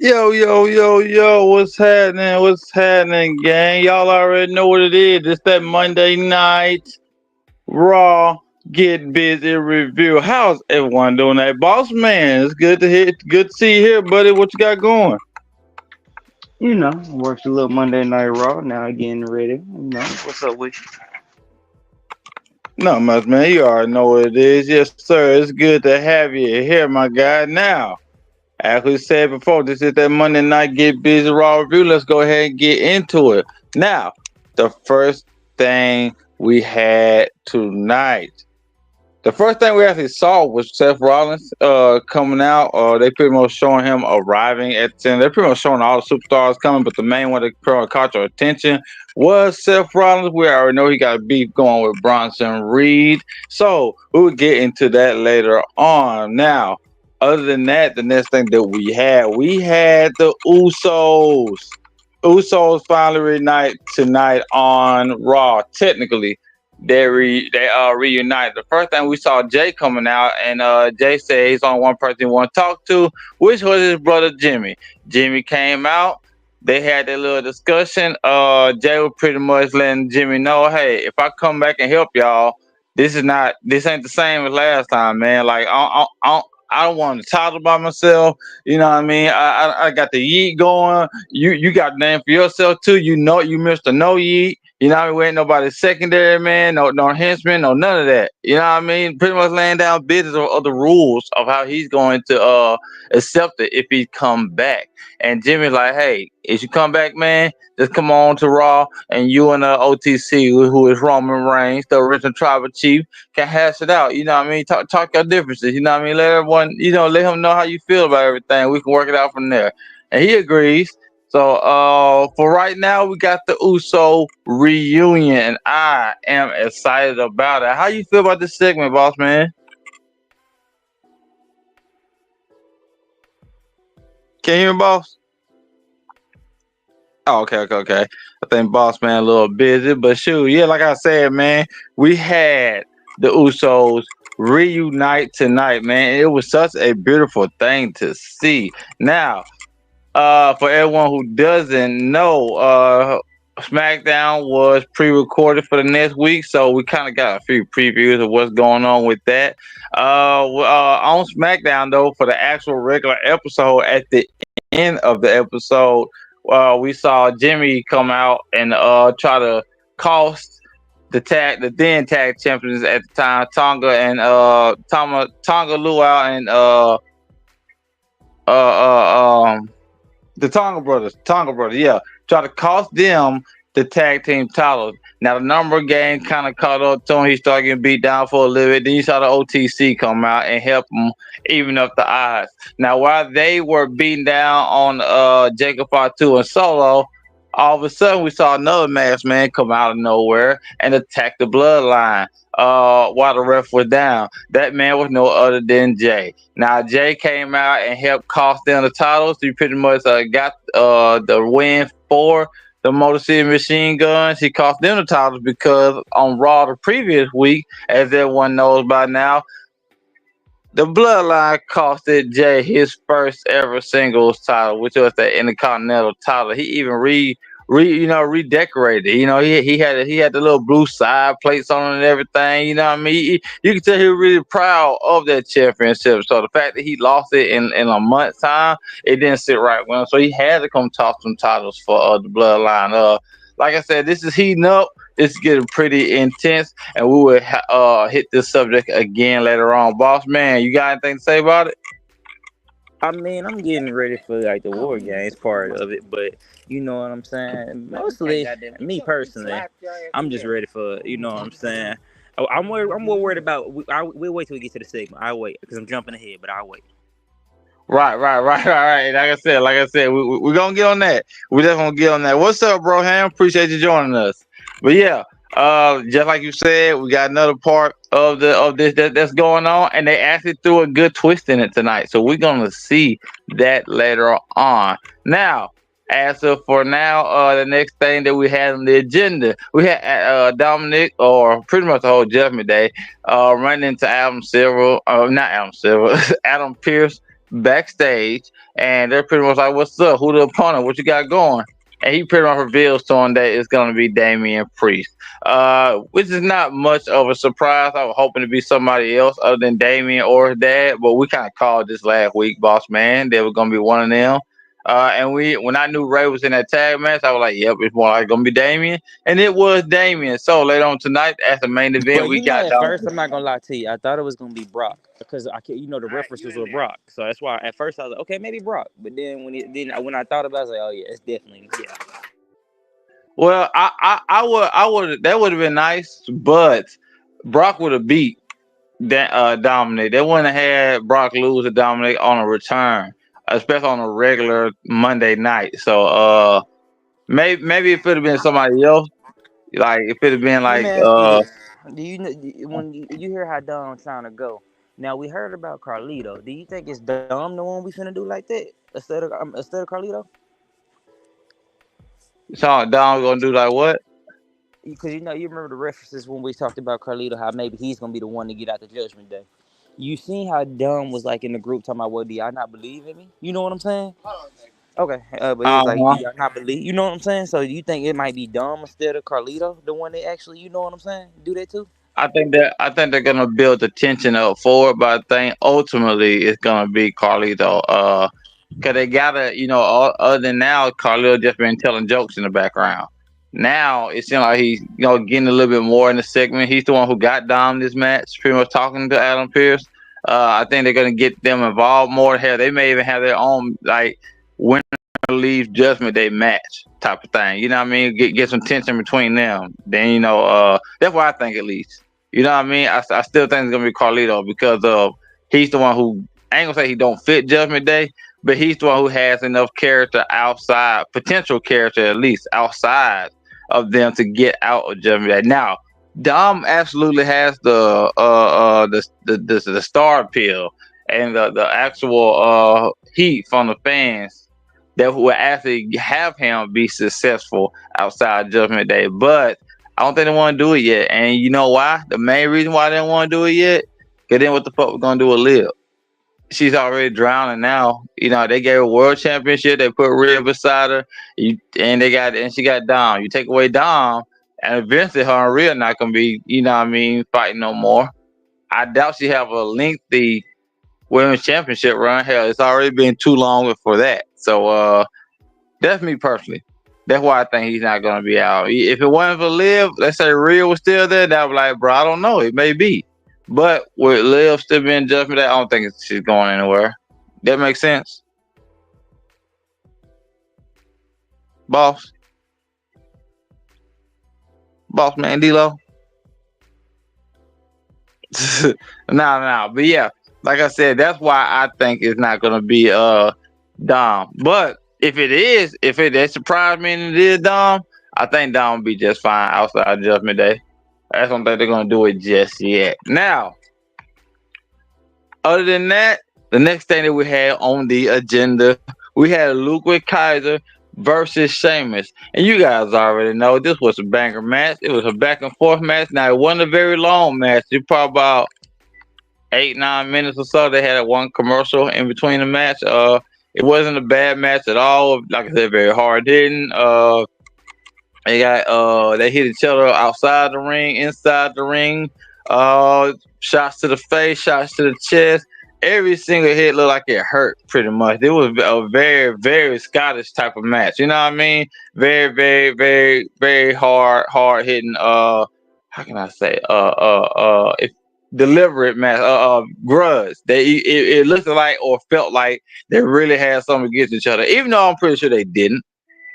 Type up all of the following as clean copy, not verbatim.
Yo, yo, yo, yo, what's happening? What's happening, gang? Y'all already know what it is. It's that Monday night Raw Get Busy review. How's everyone doing that? Boss man, it's good to hear, good to see you here, buddy. What you got going? Worked a little Monday Night Raw. Now getting ready. What's up with Not much, man. You already know what it is. Yes, sir. It's good to have you here, my guy. Now, as we said before, this is that Monday night Get Busy Raw review. Let's go ahead and get into it. Now, the first thing we had tonight. The first thing we actually saw was Seth Rollins coming out. They pretty much showing him arriving at 10. They're pretty much showing all the superstars coming, but the main one that pretty much caught your attention was Seth Rollins. We already know he got a beef going with Bronson Reed. So we'll get into that later on. Now, other than that, the next thing that we had the Usos. Usos finally reunite tonight on Raw. Technically, they reunited. The first thing we saw Jay coming out, and Jay said he's on one person he want to talk to, which was his brother Jimmy. Jimmy came out. They had their little discussion. Jay was pretty much letting Jimmy know, hey, if I come back and help y'all, this ain't the same as last time, man. Like I don't want to talk about myself. You know what I mean? I got the yeet going. You got the name for yourself too. You know you Mr. No Yeet. You know what I mean? We ain't nobody secondary, man, no henchman, no none of that. You know what I mean? Pretty much laying down business of the rules of how he's going to accept it if he come back. And Jimmy's like, hey, if you come back, man, just come on to Raw and you and OTC, who is Roman Reigns, the original tribal chief, can hash it out. You know what I mean? Talk your differences. You know what I mean? Let everyone, let him know how you feel about everything. We can work it out from there. And he agrees. So for right now, we got the Uso reunion, and I am excited about it. How you feel about this segment, boss man? Can you hear me, boss? Oh, okay. I think boss man a little busy, but shoot, yeah, like I said, man, we had the Usos reunite tonight, man. It was such a beautiful thing to see. Now, for everyone who doesn't know, SmackDown was pre-recorded for the next week, so we kind of got a few previews of what's going on with that. On SmackDown, though, for the actual regular episode, at the end of the episode, we saw Jimmy come out and try to cost the then tag champions at the time, Tonga and Tonga Luau and uh, uh, um, the Tonga brothers, yeah, try to cost them the tag team titles. Now the number game kind of caught up to him. He started getting beat down for a little bit. Then you saw the OTC come out and help him even up the odds. Now while they were beating down on Jacob Fatu and Solo, all of a sudden we saw another masked man come out of nowhere and attack the bloodline. While the ref was down, that man was no other than Jay. Now Jay came out and helped cost them the titles. He pretty much got the win for the Motor City Machine Guns. He cost them the titles because on Raw the previous week, as everyone knows by now, the Bloodline costed Jay his first ever singles title, which was the Intercontinental title. He even redecorated. He had the little blue side plates on it and everything. You know what I mean? You can tell he was really proud of that championship. So the fact that he lost it in a month's time, it didn't sit right with him. So he had to come toss some titles for the Bloodline. Like I said, this is heating up. It's getting pretty intense, and we will hit this subject again later on. Boss man, you got anything to say about it? I mean, I'm getting ready for like the war games part of it, but you know what I'm saying. Mostly, me personally, I'm just ready for what I'm saying. I'm more worried about. We'll wait till we get to the segment. I'll wait because I'm jumping ahead, but I'll wait. Right. Like I said, we're gonna get on that. We definitely gonna get on that. What's up, bro? Ham? Appreciate you joining us. But yeah, just like you said, we got another part of this that's going on, and they actually threw a good twist in it tonight. So we're gonna see that later on. Now, as of for now, the next thing that we had on the agenda, we had Dominic, or pretty much the whole Judgment Day, running into Adam Silver, not Adam Silver, Adam Pierce, backstage, and they're pretty much like, "What's up? Who the opponent? What you got going?" And he pretty much reveals to him that it's going to be Damian Priest, which is not much of a surprise. I was hoping to be somebody else other than Damian or his dad, but we kind of called this last week, boss man. They were going to be one of them. And when I knew Ray was in that tag match, I was like, "Yep, it's more like gonna be Damian," and it was Damian. So later on tonight, as the main event, But we you know, got at down. first, I'm not gonna lie to you. I thought it was gonna be Brock because I can't, the references were Brock. So that's why at first I was like, okay, maybe Brock. But then when I thought about it, I was like, oh yeah, it's definitely yeah. Well, I would that would have been nice, but Brock would have beat Dominic. They wouldn't have had Brock lose to Dominic on a return, especially on a regular Monday night. So maybe if it would have been somebody else, like if it had been Let me like ask you this: Do you when you hear how Dom trying to go? Now we heard about Carlito. Do you think it's Dom the one we finna do like that instead of Carlito? so Dom gonna do like what? Because you remember the references when we talked about Carlito, how maybe he's gonna be the one to get out the Judgment Day. You seen how Dumb was like in the group talking about, "Well, do y'all not believe in me?" You know what I'm saying? Okay, but he was like, "Do Uh, y'all not believe?" You know what I'm saying? So you think it might be Dumb instead of Carlito, the one that actually, you know what I'm saying, do that too? I think they're gonna build the tension up forward, but I think ultimately it's gonna be Carlito. Cause they gotta, other than now, Carlito just been telling jokes in the background. Now it seems like he's, getting a little bit more in the segment. He's the one who got Dom this match, pretty much talking to Adam Pierce. I think they're gonna get them involved more. Hell, they may even have their own like winner leaves Judgment Day match type of thing. You know what I mean? Get some tension between them. Then that's what I think at least. You know what I mean? I still think it's gonna be Carlito because he's the one who I ain't gonna say he don't fit Judgment Day, but he's the one who has enough character outside, potential character at least outside of them to get out of Judgment Day. Now, Dom absolutely has the star appeal and the actual heat from the fans that will actually have him be successful outside Judgment Day. But I don't think they want to do it yet. And you know why? The main reason why they don't want to do it yet? Because then what the fuck we're gonna do with Liv? She's already drowning now. They gave her a world championship. They put Rhea beside her, and she got Dom. You take away Dom, and eventually her and Rhea not gonna be, what I mean, fighting no more. I doubt she have a lengthy women's championship run. Hell, it's already been too long for that. So that's me personally. That's why I think he's not gonna be out. If it wasn't for Liv, let's say Rhea was still there, that would be like, bro, I don't know. It may be. But with Liv still being Judgment Day, I don't think she's going anywhere. That makes sense, boss, boss man, D'Lo. No. But yeah, like I said, that's why I think it's not gonna be Dom. But if it that surprised me and it is Dom, I think Dom will be just fine outside Judgment Day. I just don't think they're gonna do it just yet. Now, other than that, the next thing that we had on the agenda, we had Ludwig Kaiser versus Sheamus. And you guys already know this was a banger match. It was a back and forth match. Now, it wasn't a very long match. It probably about 8, 9 minutes or so. They had a one commercial in between the match. It wasn't a bad match at all. Like I said, very hard hitting. They hit each other outside the ring, inside the ring. Shots to the face, shots to the chest. Every single hit looked like it hurt pretty much. It was a very, very Scottish type of match. You know what I mean? Very, very, very, very hard hitting. How can I say? If deliberate match. Grudge. It looked like or felt like they really had something against each other. Even though I'm pretty sure they didn't,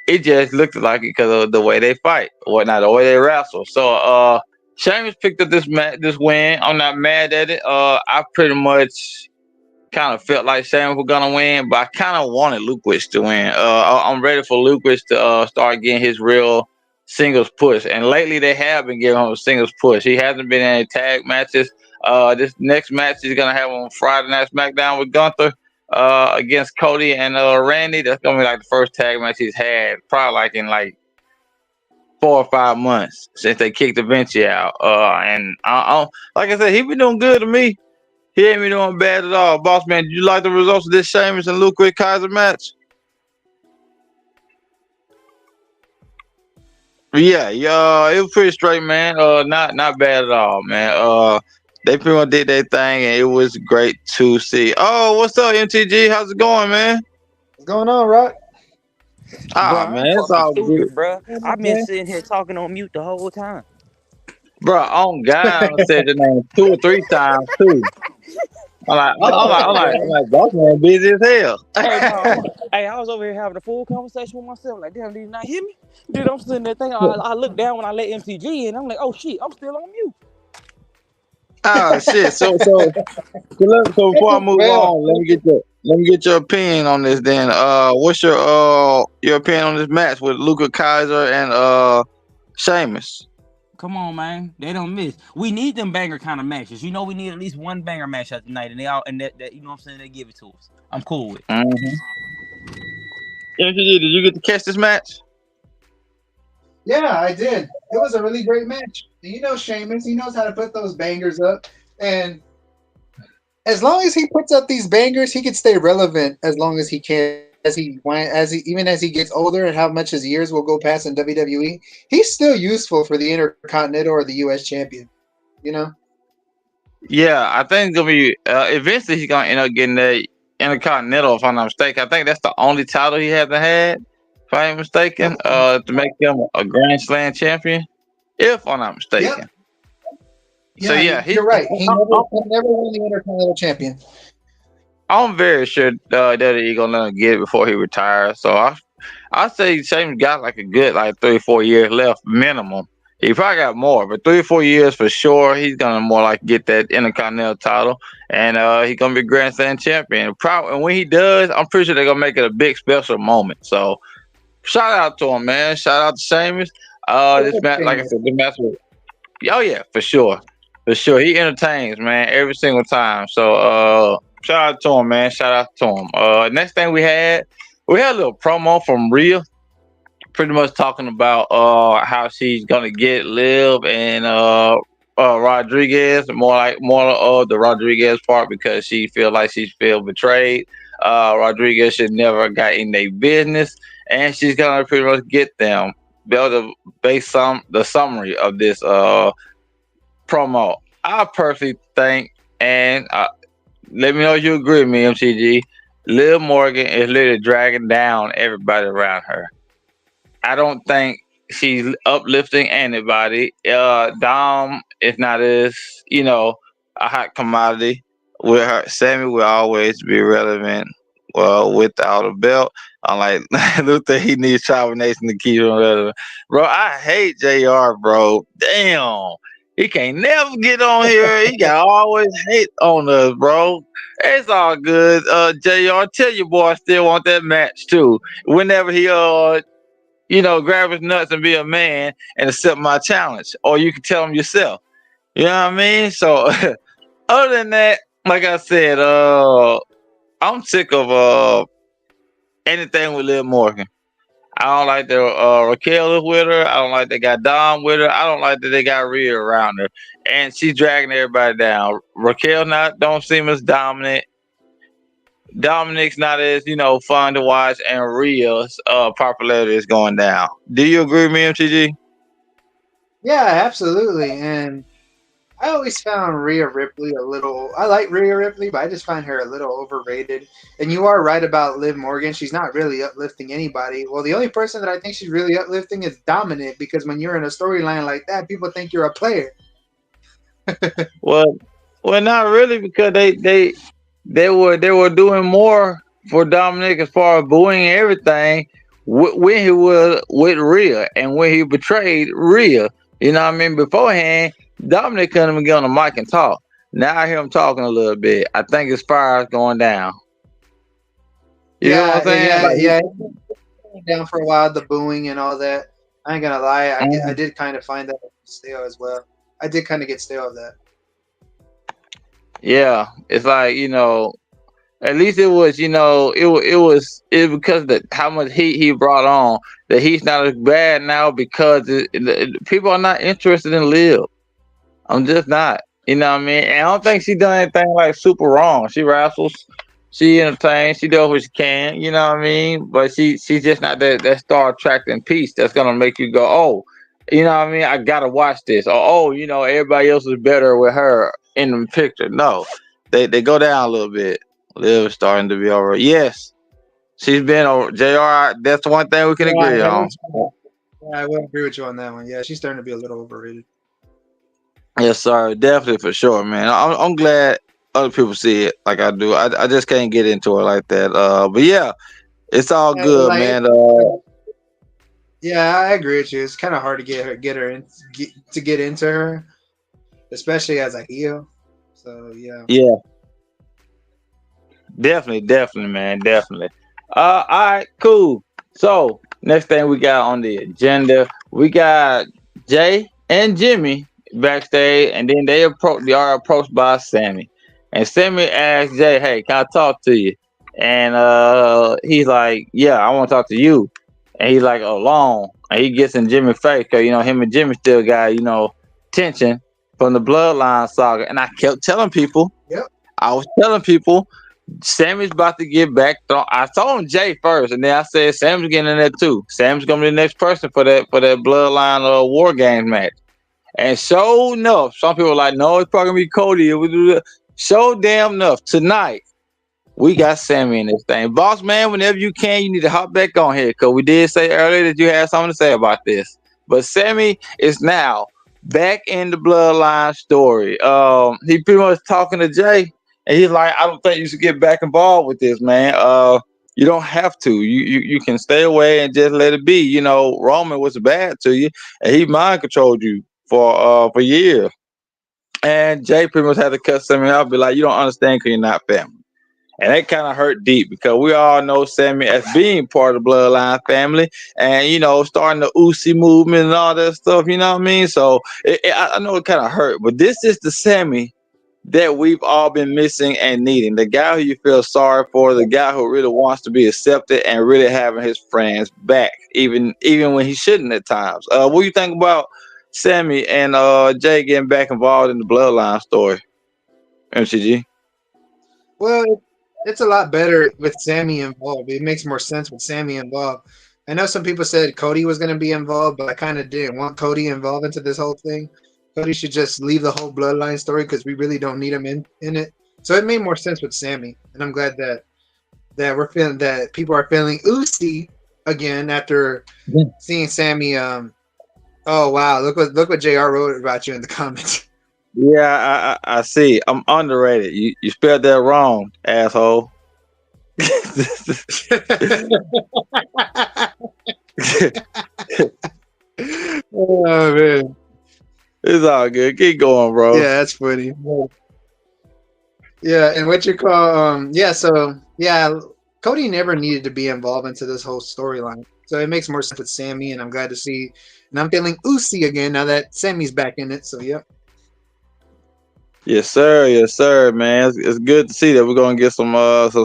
it just looked like it because of the way they fight, or whatnot, the way they wrestle. So Sheamus picked up this win. I'm not mad at it. I pretty much kind of felt like Sheamus was gonna win, but I kind of wanted Ludwig to win. I'm ready for Ludwig to start getting his real singles push, and lately they have been giving him a singles push. He hasn't been in any tag matches. This next match he's gonna have on Friday Night SmackDown with Gunther against Cody and Randy. That's gonna be like the first tag match he's had, probably like in like 4 or 5 months since they kicked Vinci out. And like I said, he been doing good to me. He ain't been doing bad at all. Boss man, did you like the results of this Sheamus and Ludwig Kaiser match? Yeah, yeah, it was pretty straight, man. Not bad at all, man. They pretty much did their thing, and it was great to see. Oh, what's up, MTG? How's it going, man? What's going on, Rock? Bro, Ah, I man, ain't it's fucking all good. stupid, bro. Yeah, I've been man. sitting here talking on mute the whole time. Bro, on God, I done said your name 2 or 3 times too. No, man. Boss man, busy as hell. Hey, no, hey, I was over here having a full conversation with myself. Like, damn, did you not hear me? Dude, I'm sitting there thinking. I look down when I let MTG in. I'm like, oh shit, I'm still on mute. Oh shit. So before I move Well, on, let me get your opinion on this. Then, what's your opinion on this match with Luca Kaiser and Sheamus? Come on, man. They don't miss. We need them banger kind of matches. You know, we need at least one banger match at the night, and they all and that you know what I'm saying. They give it to us. I'm cool with it. Mm-hmm. MTG, did you get to catch this match? yeah, I did. It was a really great match. You know, Sheamus, he knows how to put those bangers up, and as long as he puts up these bangers, he can stay relevant as long as he can. Even as he gets older and how much his years will go past in WWE, he's still useful for the Intercontinental or the U.S. champion. You know. Yeah, I think it's gonna be eventually he's gonna end up getting the Intercontinental, if I'm not mistaken. I think that's the only title he hasn't had, if I ain't mistaken, to make him a Grand Slam champion, if I'm not Yep. mistaken. So Yeah, yeah, you're right. He never won the Intercontinental champion. I'm very sure that he's gonna let him get it before he retires. So I say Sheamus got like a good like 3 or 4 years left minimum. He probably got more, but 3 or 4 years for sure. He's gonna more like get that Intercontinental title, and he's gonna be Grand Slam champion. Probably, and when he does, I'm pretty sure they're gonna make it a big special moment. So shout out to him, man. Shout out to Sheamus. This match, like I said, this match was, oh yeah, for sure, for sure. He entertains, man, every single time. So shout out to him, man. Shout out to him. Next thing we had a little promo from Rhea, pretty much talking about how she's gonna get Liv and Rodriguez, more of the Rodriguez part because she feel like she feel betrayed. Rodriguez should never got in their business, and she's gonna pretty much get them. Be able to base the summary of this promo. I personally think, and let me know if you agree with me, MCG. Liv Morgan is literally dragging down everybody around her. I don't think she's uplifting anybody. Dom is not as a hot commodity. With her, Sammy will always be relevant. Well, without a belt, unlike Luther, he needs Tribal Nation to keep him relevant. Bro, I hate Jr. Bro, damn, he can't never get on here. He got always hate on us, bro. It's all good. Jr. Tell your boy I still want that match too. Whenever he grab his nuts and be a man and accept my challenge. Or you can tell him yourself. You know what I mean? So other than that, like I said, I'm sick of anything with Liv Morgan. I don't like that Raquel is with her. I don't like they got Dom with her. I don't like that they got Rhea around her. And she's dragging everybody down. Raquel don't seem as dominant. Dominic's not as fun to watch, and Rhea's popularity is going down. Do you agree with me, MTG? Yeah, absolutely. And I always found Rhea Ripley a little. I like Rhea Ripley, but I just find her a little overrated. And you are right about Liv Morgan. She's not really uplifting anybody. Well, the only person that I think she's really uplifting is Dominic, because when you're in a storyline like that, people think you're a player. Well, not really, because they were doing more for Dominic as far as booing and everything when he was with Rhea and when he betrayed Rhea. You know what I mean? Beforehand, Dominic couldn't even get on the mic and talk. Now I hear him talking a little bit. I think his fire is going down. You know what I'm saying? Yeah. Down for a while, the booing and all that. I ain't gonna lie, I did kind of find that stale as well. I did kind of get stale of that. Yeah, it's like at least it was it because of how much heat he brought on that he's not as bad now because people are not interested in Liv. I'm just not. You know what I mean? And I don't think she done anything like super wrong. She wrestles, she entertains, she does what she can. You know what I mean? But she's just not that star attracting piece that's gonna make you go, oh, you know what I mean? I gotta watch this. Or oh, everybody else is better with her in the picture. No, they go down a little bit. Liv starting to be over. Yes, she's been over. Jr. That's the one thing we can Yeah, agree on. I will agree with you on that one. Yeah, she's starting to be a little overrated. Yes, sir. Definitely for sure, man. I'm glad other people see it like I do. I just can't get into it like that. But yeah, it's all Yeah, good, like man. yeah, I agree with you. It's kind of hard to get into her, especially as a heel. So yeah. Yeah, definitely, man. Definitely. All right, cool. So next thing we got on the agenda, we got Jay and Jimmy backstage, and then they are approached by Sammy, and Sammy asks Jay, "Hey, can I talk to you?" And he's like, "Yeah, I want to talk to you." And he's like, "Alone." And he gets in Jimmy's face because him and Jimmy still got tension from the bloodline saga. And I kept telling people, Yep. I was telling people Sammy's about to get back. I told him Jay first, and then I said Sam's getting in there too. Sam's gonna be the next person for that bloodline war games match. And so enough, some people are like, no, it's probably gonna be Cody. So damn enough tonight. We got Sammy in this thing. Boss man, whenever you can, you need to hop back on here because we did say earlier that you had something to say about this. But Sammy is now back in the bloodline story. He pretty much talking to Jay, and he's like, I don't think you should get back involved with this, man. You don't have to. You can stay away and just let it be. Roman was bad to you, and he mind controlled you for years. And Jay pretty much had to cut Sammy out, be like, you don't understand because you're not family. And that kind of hurt deep because we all know Sammy as being part of the Bloodline family and, starting the Uzi movement and all that stuff, you know what I mean? So I know it kind of hurt, but this is the Sammy that we've all been missing and needing. The guy who you feel sorry for, the guy who really wants to be accepted and really having his friends back, even when he shouldn't at times. What do you think about Sammy and Jay getting back involved in the Bloodline story, MCG? Well, it's a lot better with Sammy involved. It makes more sense with Sammy involved. I know some people said Cody was going to be involved, but I kind of didn't want Cody involved into this whole thing. Cody should just leave the whole bloodline story because we really don't need him in it. So it made more sense with Sammy, and I'm glad that we're feeling that people are feeling Uzi again after seeing Sammy. Oh wow, look what Jr. wrote about you in the comments. Yeah, I see. I'm underrated. You spelled that wrong, asshole. Oh man, It's all good. Keep going, bro. yeah, that's funny. Yeah, and what you call yeah, so yeah, Cody never needed to be involved into this whole storyline. So it makes more sense with Sammy, and I'm glad to see. And I'm feeling Uzi again now that Sammy's back in it. So yeah. Yes, sir, man. It's good to see that we're gonna get some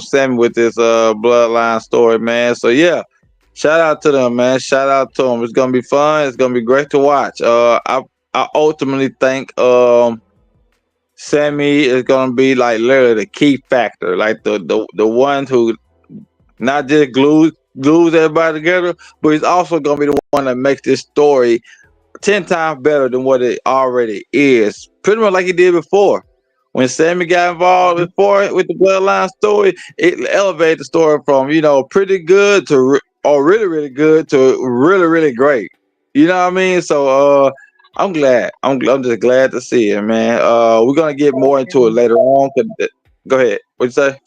Sammy with this bloodline story, man. So yeah, shout out to them, man. Shout out to them. It's gonna be fun. It's gonna be great to watch. I ultimately think Sammy is gonna be like literally the key factor, like the one who not just glues everybody together, but he's also gonna be the one that makes this story 10 times better than what it already is. Pretty much like he did before. When Sammy got involved before with the bloodline story, it elevated the story from pretty good to or really really good to really really great. You know what I mean? So I'm glad. I'm just glad to see it, man. We're gonna get more into it later on. Go ahead. What'd you say?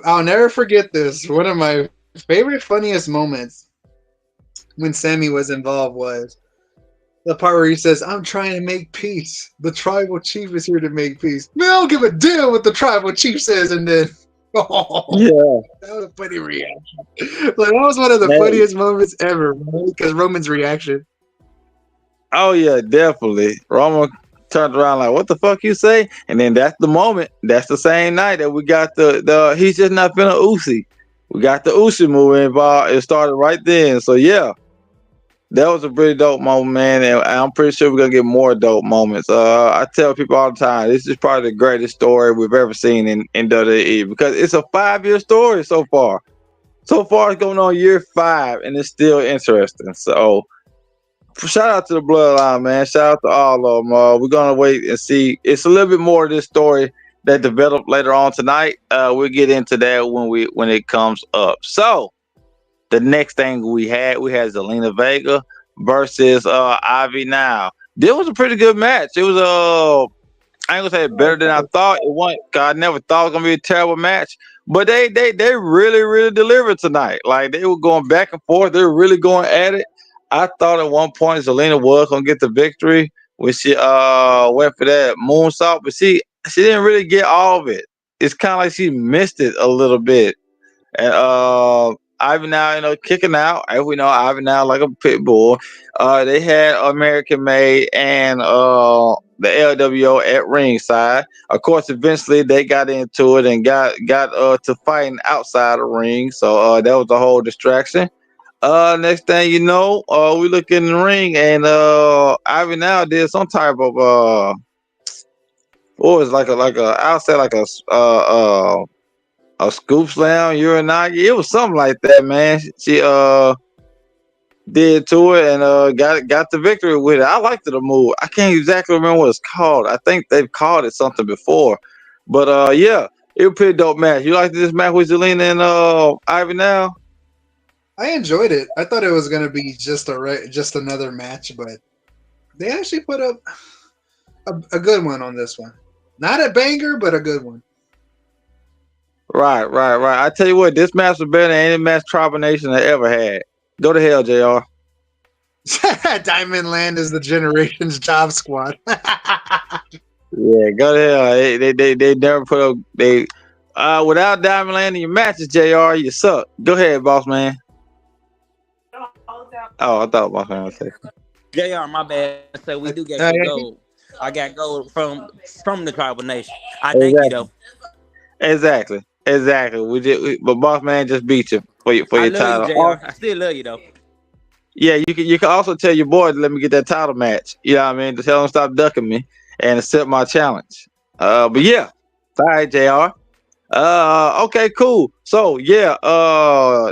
I'll never forget this. One of my favorite funniest moments when Sammy was involved was the part where he says, "I'm trying to make peace. The tribal chief is here to make peace." Man, I don't give a damn what the tribal chief says. And then, oh, Yeah, that was a funny reaction. Like that was one of the man. funniest moments ever because Roman's reaction. Oh yeah, definitely. Roman turned around like, "What the fuck you say?" And then that's the moment. That's the same night that we got the he's just not feeling Uzi. We got the Uzi movie involved. It started right then. So yeah, That was a pretty dope moment, man, and I'm pretty sure we're gonna get more dope moments. I tell people all the time, this is probably the greatest story we've ever seen in WWE because it's a 5 year story so far. So far, it's going on year 5, and it's still interesting. So, shout out to the Bloodline, man. Shout out to all of them. We're gonna wait and see. It's a little bit more of this story that developed later on tonight. We'll get into that when it comes up. So, the next thing we had Zelina Vega versus Ivy Now. This was a pretty good match. It was I ain't gonna say better than I thought. It wasn't. 'Cause I never thought it was gonna be a terrible match, but they really delivered tonight. Like they were going back and forth. They were really going at it. I thought at one point Zelina was gonna get the victory when she went for that moonsault, but she didn't really get all of it. It's kind of like she missed it a little bit. And Ivan now, kicking out. As we know, Ivan now like a pit bull. They had American Made and the LWO at ringside. Of course, eventually they got into it and got to fighting outside the ring. So that was the whole distraction. Next thing you know, we look in the ring and Ivan now did some type of what was like a I'll say like a scoop slam, urinagi. It was something like that, man. She did to it and got the victory with it. I liked the move. I can't exactly remember what it's called. I think they've called it something before. But yeah, it was a pretty dope match. You like this match with Zelina and Ivy now? I enjoyed it. I thought it was gonna be just another match, but they actually put up a good one on this one. Not a banger, but a good one. Right. I tell you what, this match was better than any match Tribal Nation had ever had. Go to hell, JR. Diamond Land is the Generations Job Squad. Yeah, go to hell. They never put up they without Diamond Land in your matches, JR, you suck. Go ahead, boss man. Oh, I thought boss man was saying. Jr. My bad. So we do get Uh, some gold. I got gold from the tribal nation. I thank you Exactly. though. Exactly. But boss man just beat you for I your love you, title. Jr. I still love you though. Yeah, you can also tell your boy to let me get that title match. You know what I mean? To tell him to stop ducking me and accept my challenge. But yeah. All right, JR. Okay, cool. So yeah,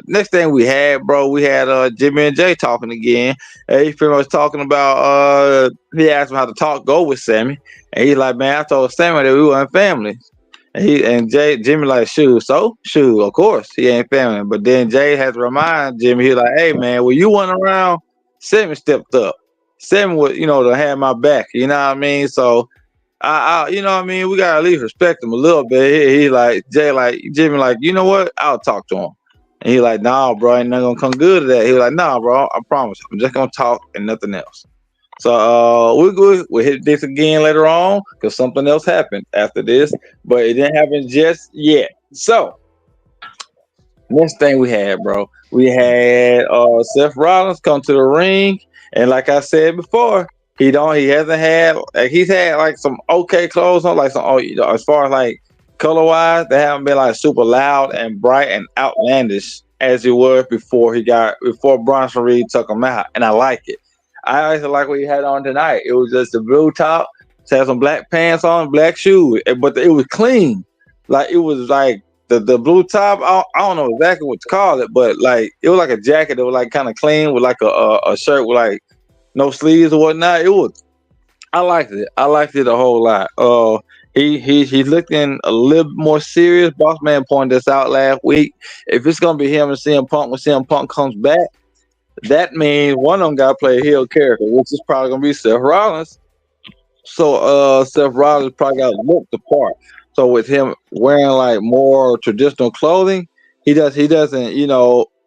next thing we had, bro, we had Jimmy and Jay talking again. He's pretty much talking about he asked him how the talk go with Sammy. And he's like, man, I told Sammy that we weren't family. Jimmy like, shoot, of course he ain't family. But then Jay has to remind Jimmy, he like, hey man, when you went around, Sammy stepped up. Sammy would, to have my back. You know what I mean? So you know what I mean? We gotta at least respect him a little bit. He like Jay, like Jimmy, like, you know what? I'll talk to him. And he like, nah, bro, ain't nothing gonna come good to that. He was like, nah, bro, I promise. I'm just gonna talk and nothing else. So we'll hit this again later on because something else happened after this, but it didn't happen just yet. So next thing we had, bro, we had Seth Rollins come to the ring, and like I said before, he hasn't had he's had like some okay clothes on, like some as far as like color wise, they haven't been like super loud and bright and outlandish as it was before Bronson Reed took him out, and I like it. I actually like what he had on tonight. It was just a blue top, had some black pants on, black shoes, but it was clean. Like it was like the blue top. I don't know exactly what to call it, but like it was like a jacket that was like kind of clean with like a shirt with like no sleeves or whatnot. It was. I liked it. I liked it a whole lot. He's looking a little more serious. Boss man pointed this out last week. If it's gonna be him and CM Punk when CM Punk comes back, that means one of them got to play a heel character, which is probably gonna be Seth Rollins. So Seth Rollins probably got to look the part. So with him wearing like more traditional clothing, he doesn't,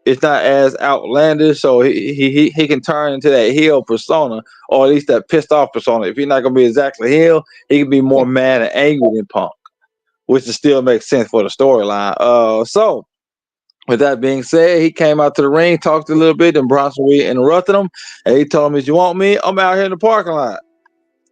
it's not as outlandish. So he can turn into that heel persona, or at least that pissed off persona. If he's not gonna be exactly heel, he can be more mad and angry than Punk, which still makes sense for the storyline. So with that being said, he came out to the ring, talked a little bit, and Bronson Reed interrupted him, and he told him, "If you want me, I'm out here in the parking lot."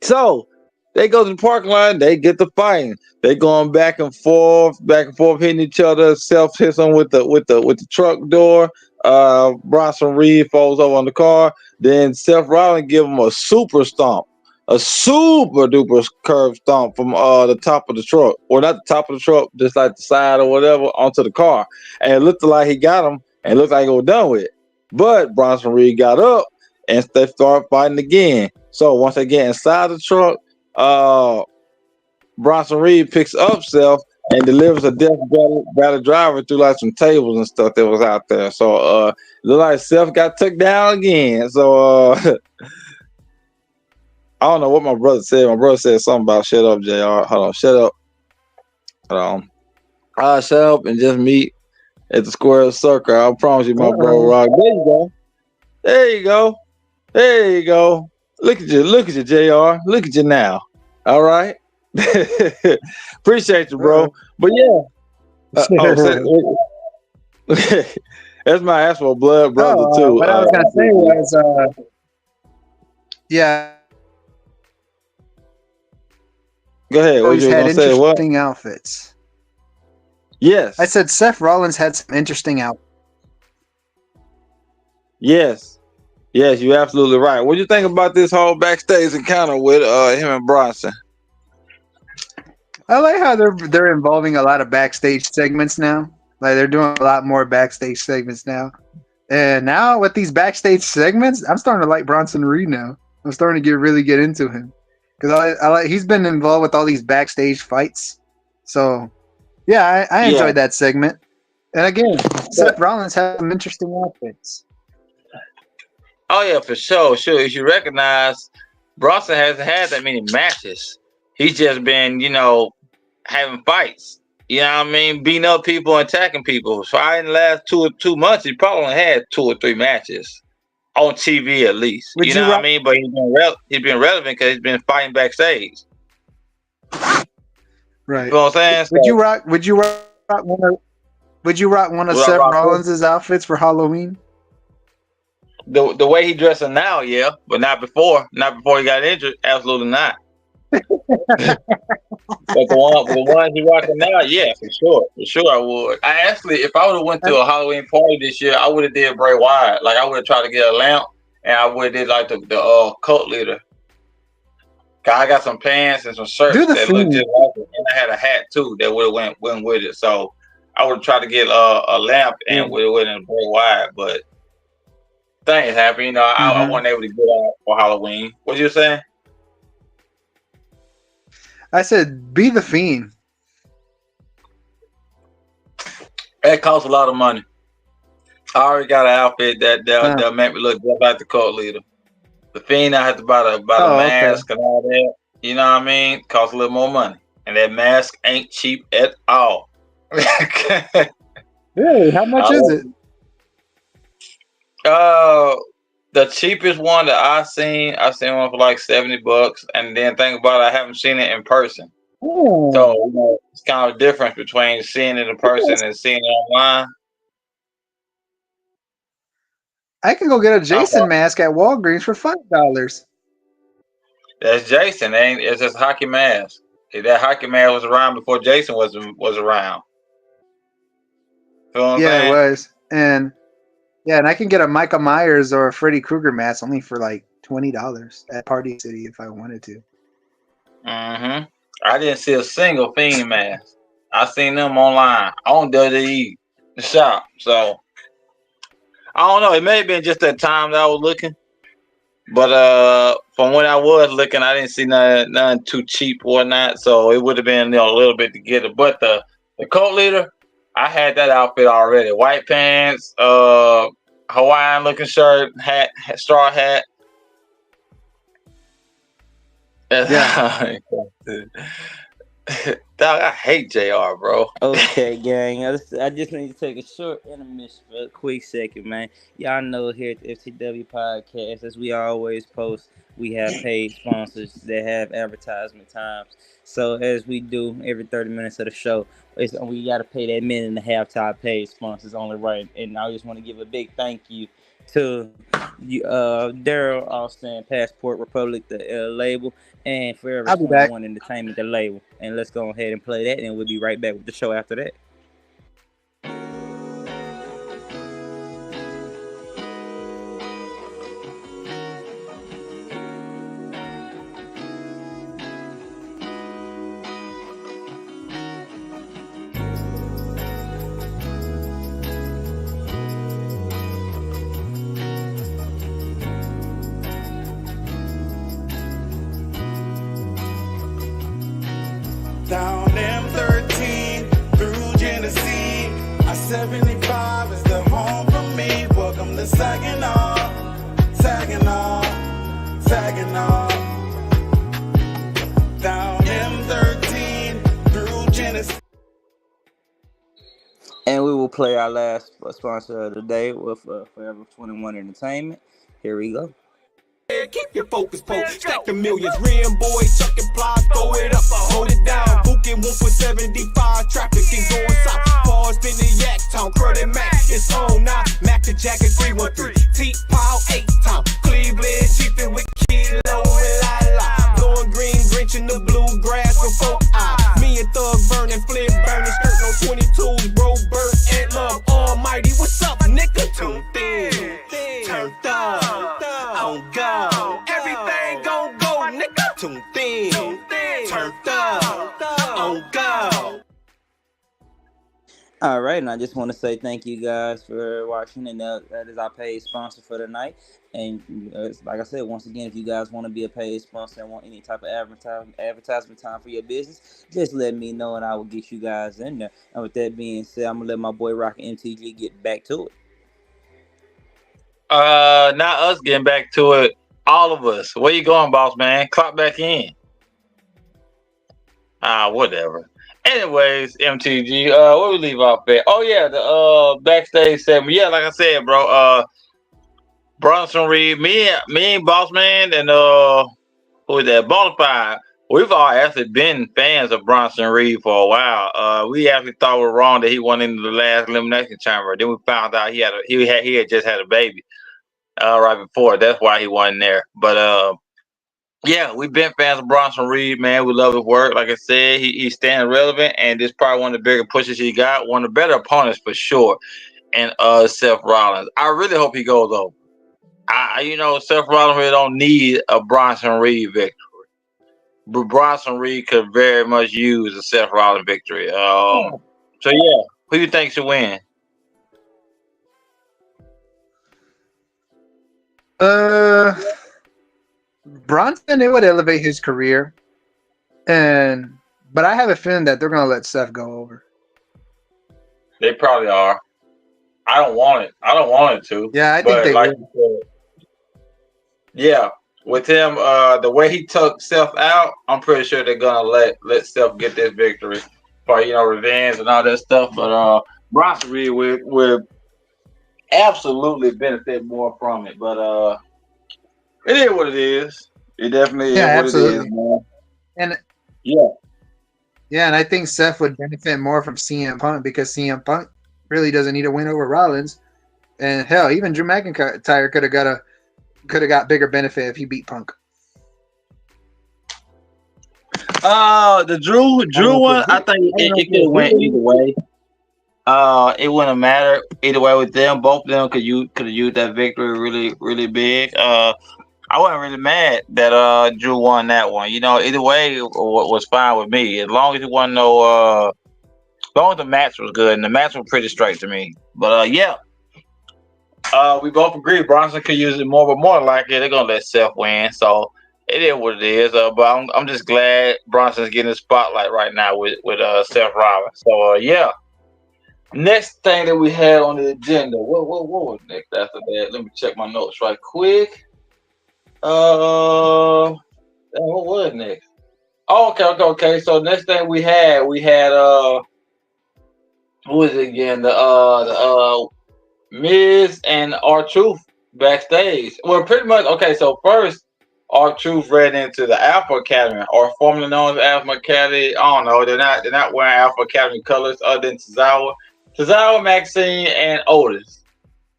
So they go to the parking lot, they get the fighting. They going back and forth, hitting each other. Self hits them with the truck door. Bronson Reed falls over on the car. Then Seth Rollins give him a super stomp, a super duper curve stomp from the top of the truck, or not the top of the truck, just like the side or whatever, onto the car. And it looked like he got him, and it looked like it was done with. But Bronson Reed got up and they started fighting again. So once they get inside the truck, uh, Bronson Reed picks up Seth and delivers a death battle driver through like some tables and stuff that was out there. So look like Seth got took down again. So I don't know what my brother said. My brother said something about shut up, JR. Hold on, shut up. Hold on. I'll shut up and just meet at the square circle. I promise you, my bro Rock. There you go. There you go. There you go. Look at you. Look at you, JR. Look at you now. All right. Appreciate you, bro. But yeah. That's my actual blood brother too. What I was gonna say was, yeah. Go ahead. What you were gonna say? What? Interesting outfits. Yes. I said Seth Rollins had some interesting outfits. Yes. Yes, you're absolutely right. What do you think about this whole backstage encounter with him and Bronson? I like how they're involving a lot of backstage segments now. Like they're doing a lot more backstage segments now. And now with these backstage segments, I'm starting to like Bronson Reed now. I'm starting to really get into him because I like he's been involved with all these backstage fights. So yeah, I enjoyed that segment. And again, Seth Rollins has some interesting outfits. Oh yeah, for sure. Sure, as you recognize, Bronson hasn't had that many matches. He's just been, having fights. You know what I mean? Beating up people and attacking people. So in the last 2 months, he probably only had 2 or 3 matches on TV at least. What I mean? But he's been relevant because he's been fighting backstage. Right. You know what I'm saying? Would you rock one of Seth Rollins' outfits for Halloween? The way he dressing now, yeah, but not before. Not before he got injured. Absolutely not. But the one he rocking now, yeah, for sure I would. I actually, if I would have went to a Halloween party this year, I would have did Bray Wyatt. Like I would have tried to get a lamp, and I would have did like the cult leader. Cause I got some pants and some shirts that look just like it, and I had a hat too that would have went with it. So I would try to get a lamp and would have went in Bray Wyatt, but things happen. I wasn't able to get out for Halloween. What you saying? I said, be the Fiend. That costs a lot of money. I already got an outfit that'll make me look just like the cult leader. The Fiend, I have to buy the mask and all that. You know what I mean? Costs a little more money. And that mask ain't cheap at all. Really? How much is it? The cheapest one that I seen one for like $70. And then think about it, I haven't seen it in person. Oh. So it's kind of a difference between seeing it in person and seeing it online. I can go get a Jason mask at Walgreens for $5. That's Jason. It's just hockey mask. That hockey mask was around before Jason was around. Feel what I'm saying? It was. And I can get a Micah Myers or a Freddy Krueger mask only for like $20 at Party City if I wanted to. I didn't see a single Fiend mask. I seen them online on WWE shop. So I don't know. It may have been just that time that I was looking, but from when I was looking, I didn't see nothing too cheap or not. So it would have been a little bit to get it. But the cult leader, I had that outfit already. White pants, Hawaiian looking shirt, hat, straw hat. Yeah. Dog, I hate JR, bro. Okay, gang. I just need to take a short intermission for a quick second, man. Y'all know here at the FTW Podcast, as we always post, we have paid sponsors that have advertisement times. So as we do every 30 minutes of the show, we got to pay that minute and a half to our paid sponsors only right. And I just want to give a big thank you to Daryl Austin, Passport Republic, the label, and Forever 21 Entertainment, the label. And let's go ahead and play that, and we'll be right back with the show after that. Down M13 through Genesee. I-75 is the home for me. Welcome to Saginaw, Saginaw, Saginaw. Down M13 through Genesee. And we will play our last sponsor of the day with Forever 21 Entertainment. Here we go. Keep your focus, stack the millions. Rim boys, chucking plies, throw it up, hold it down. Booking 1.75, traffic is going south. Pause, been the yak town, credit max, it's on now. Mac the jacket 313, T-Pow 8 town. Cleveland, chiefin' with Kilo and La. Blowing green, drenching the bluegrass with folk eye. Me and Thug burning, flip burning, skirt no 22s, bro, Burt and Love Almighty. What's up, nigga? Tuned in, turned up. On go, everything gon' go, nigga. Tuned in, turned up, on go. All right, and I just want to say thank you guys for watching, and that is our paid sponsor for the night. And like I said, once again, if you guys want to be a paid sponsor and want any type of advertisement time for your business, just let me know, and I will get you guys in there. And with that being said, I'm gonna let my boy Rock MTG get back to it. Not us getting back to it. All of us. Where you going, boss man? Clock back in. Whatever. Anyways, MTG. Where we leave off at? Oh yeah, the backstage segment. Yeah, like I said, bro. Bronson Reed, me and Boss Man, and who is that? Bonafide. We've all actually been fans of Bronson Reed for a while. We actually thought we were wrong that he went into the last elimination chamber. Then we found out he had just had a baby. Right before. That's why he wasn't there. But yeah, we've been fans of Bronson Reed, man. We love his work. Like I said, he's staying relevant, and this is probably one of the bigger pushes he got. One of the better opponents for sure. And Seth Rollins. I really hope he goes over. Seth Rollins really don't need a Bronson Reed victory. But Bronson Reed could very much use a Seth Rollins victory. So yeah, who you think should win? Bronson, it would elevate his career, but I have a feeling that they're gonna let Seth go over. They probably are. I don't want it to. Yeah, I think they will. Yeah, with him, the way he took Seth out, I'm pretty sure they're gonna let Seth get this victory for revenge and all that stuff. But Bronson Reed would absolutely benefit more from it. But it is what it is. It definitely is what absolutely. It is, man. And yeah, and I think Seth would benefit more from CM Punk because CM Punk really doesn't need a win over Rollins. And hell, even Drew McIntyre could have got bigger benefit if he beat Punk. The Drew one, I think it could have went either way. It wouldn't have mattered either way with them. Both of them could have used that victory really, really big. I wasn't really mad that Drew won that one. Either way was fine with me. As long as it wasn't as long as the match was good, and the match was pretty straight to me. But yeah. We both agree Bronson could use it more, but more likely they're gonna let Seth win. So it is what it is. But I'm just glad Bronson's getting the spotlight right now with Seth Rollins. So yeah. Next thing that we had on the agenda. What was next after that? Let me check my notes right quick. What was next? Oh, okay. So next thing we had who is it again? The Miz and R-Truth backstage. Well, pretty much. Okay, so first, R-Truth ran into the Alpha Academy, or formerly known as Alpha Academy. I don't know. They're not wearing Alpha Academy colors other than Tozawa, Maxine, and Otis.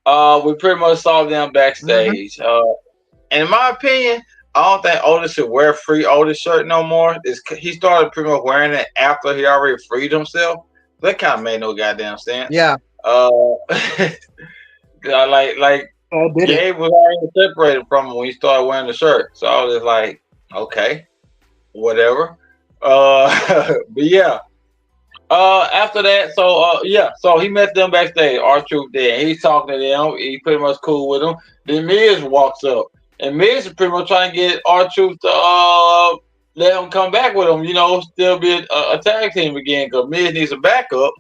We pretty much saw them backstage. And in my opinion, I don't think Otis should wear a free Otis shirt no more. He started pretty much wearing it after he already freed himself. That kind of made no goddamn sense. Yeah. Like Gabe was already separated from him when he started wearing the shirt. So I was just like, okay, whatever. But yeah. After that, so he met them backstage. R-Truth there. He's talking to them. He's pretty much cool with them. Then Miz walks up. And Miz is pretty much trying to get R-Truth to let him come back with him. Still be a tag team again because Miz needs a backup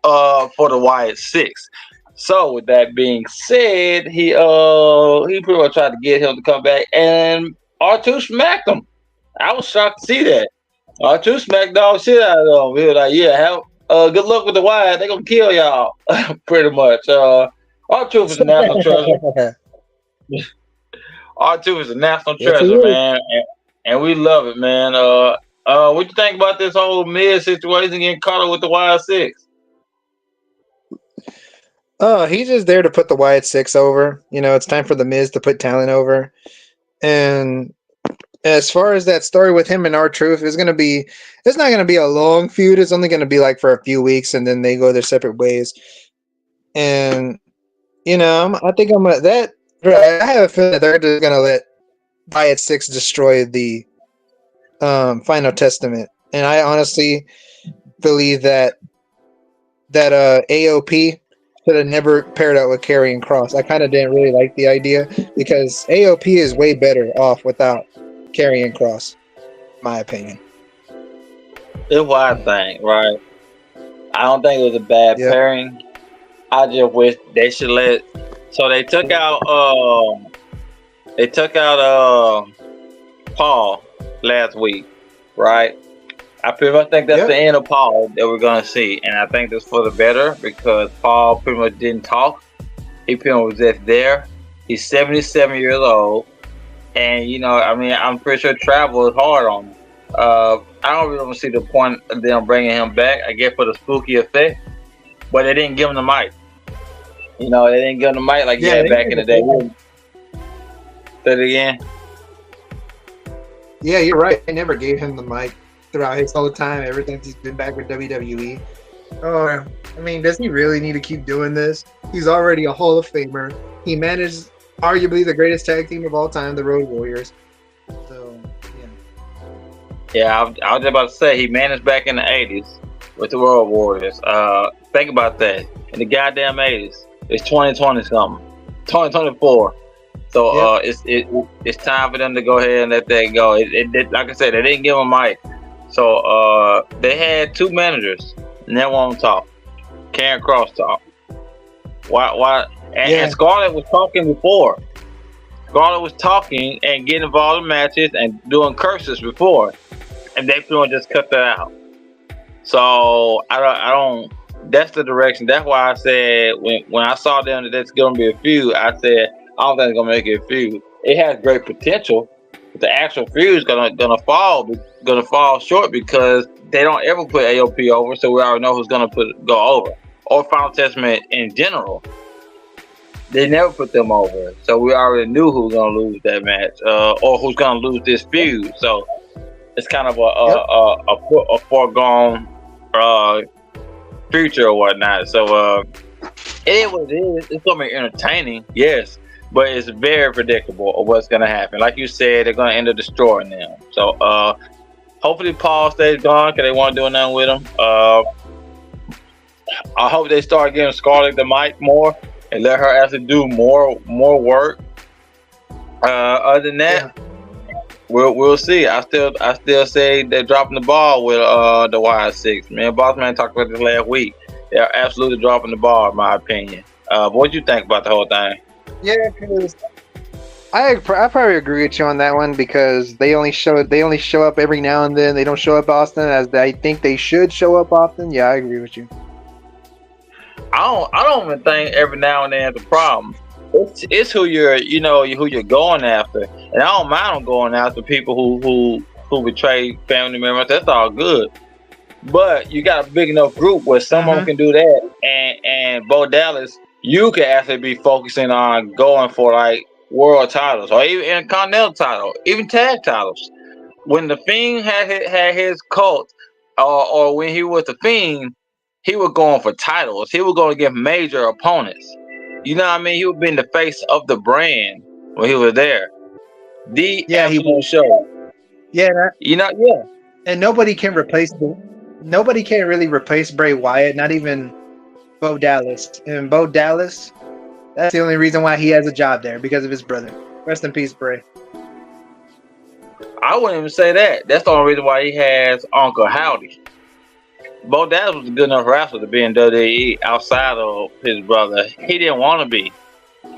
for the Wyatt Six. So with that being said, he pretty much tried to get him to come back, and R2 smacked him. I was shocked to see that. R2 smacked dog shit out of him. He was like, "Yeah, good luck with the Wyatt. They gonna kill y'all." Pretty much. R2 is a national treasure. R2 is a national Yes, he treasure, is. man, and we love it, man. What you think about this whole Miz situation getting caught up with the Wyatt Six? Oh, he's just there to put the Wyatt Six over. It's time for the Miz to put talent over. And as far as that story with him and R-Truth, it's not gonna be a long feud. It's only gonna be like for a few weeks, and then they go their separate ways. And I think I'm gonna that. I have a feeling that they're just gonna let Wyatt Six destroy the Final Testament, and I honestly believe that AOP should have never paired up with Karrion Cross. I kind of didn't really like the idea because AOP is way better off without Karrion Cross, in my opinion. It's what I think, right? I don't think it was a bad Yeah. pairing. I just wish they should let. So they took out Paul last week, right? I pretty much think that's Yep. the end of Paul that we're gonna see, and I think that's for the better because Paul pretty much didn't talk. He pretty much was just there. He's 77 years old, and I'm pretty sure travel is hard on him. I don't really see the point of them bringing him back. I guess for the spooky effect, but they didn't give him the mic. They didn't give him the mic like Yeah, yeah back in the day. Say it again. Yeah, you're right. They never gave him the mic throughout his whole time, ever since he's been back with WWE. Does he really need to keep doing this? He's already a Hall of Famer. He managed arguably the greatest tag team of all time, the Road Warriors. So, yeah. Yeah, I was just about to say he managed back in the 80s with the Road Warriors. Think about that. In the goddamn 80s. It's 2020 something. 2024. So it's time for them to go ahead and let that go. Like I said, they didn't give him a mic. So they had two managers and they won't talk. Karrion Cross talk. Why and Scarlett was talking before. Scarlett was talking and getting involved in matches and doing curses before. And they pretty much just cut that out. So I don't that's the direction. That's why I said when I saw them that it's gonna be a feud, I said I don't think it's gonna make it a feud. It has great potential, but the actual feud is gonna fall short because they don't ever put AOP over, so we already know who's gonna go over. Or Final Testament in general. They never put them over. So we already knew who was gonna lose that match, or who's gonna lose this feud. So it's kind of a foregone future or whatnot. So it is what it is. It's gonna be entertaining, yes, but it's very predictable of what's gonna happen. Like you said, they're gonna end up destroying them. So hopefully Paul stays gone because they want to do nothing with him. I hope they start giving Scarlett the mic more and let her actually do more work. Other than that, we'll see. I still say they're dropping the ball with the Wyatt Six. Me and Bossman talked about this last week. They're absolutely dropping the ball, in my opinion. What do you think about the whole thing? Yeah, because I probably agree with you on that one because they only show up every now and then. They don't show up often as I think they should show up often. Yeah, I agree with you. I don't even think every now and then is a problem. It's who you're going after, and I don't mind them going after people who betray family members. That's all good. But you got a big enough group where someone can do that, and Bo Dallas, you can actually be focusing on going for like world titles or even intercontinental title, even tag titles. When the Fiend had his cult, or when he was the Fiend, he was going for titles. He was going to get major opponents. You know what I mean? He was being the face of the brand when he was there. The absolute show. Yeah, and nobody can really replace Bray Wyatt, not even Bo Dallas. And Bo Dallas, that's the only reason why he has a job there, because of his brother. Rest in peace, Bray. I wouldn't even say that. That's the only reason why he has Uncle Howdy. Bo Dallas was a good enough wrestler to be in WWE outside of his brother. He didn't want to be.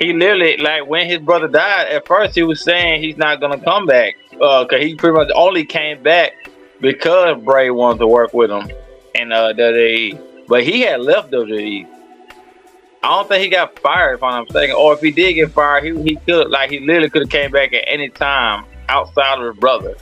He literally, like, when his brother died, at first he was saying he's not gonna come back. Cause he pretty much only came back because Bray wanted to work with him in WWE. But he had left WWE. I don't think he got fired, if I'm not mistaken. Or if he did get fired, he could, like, he literally could have came back at any time outside of his brother.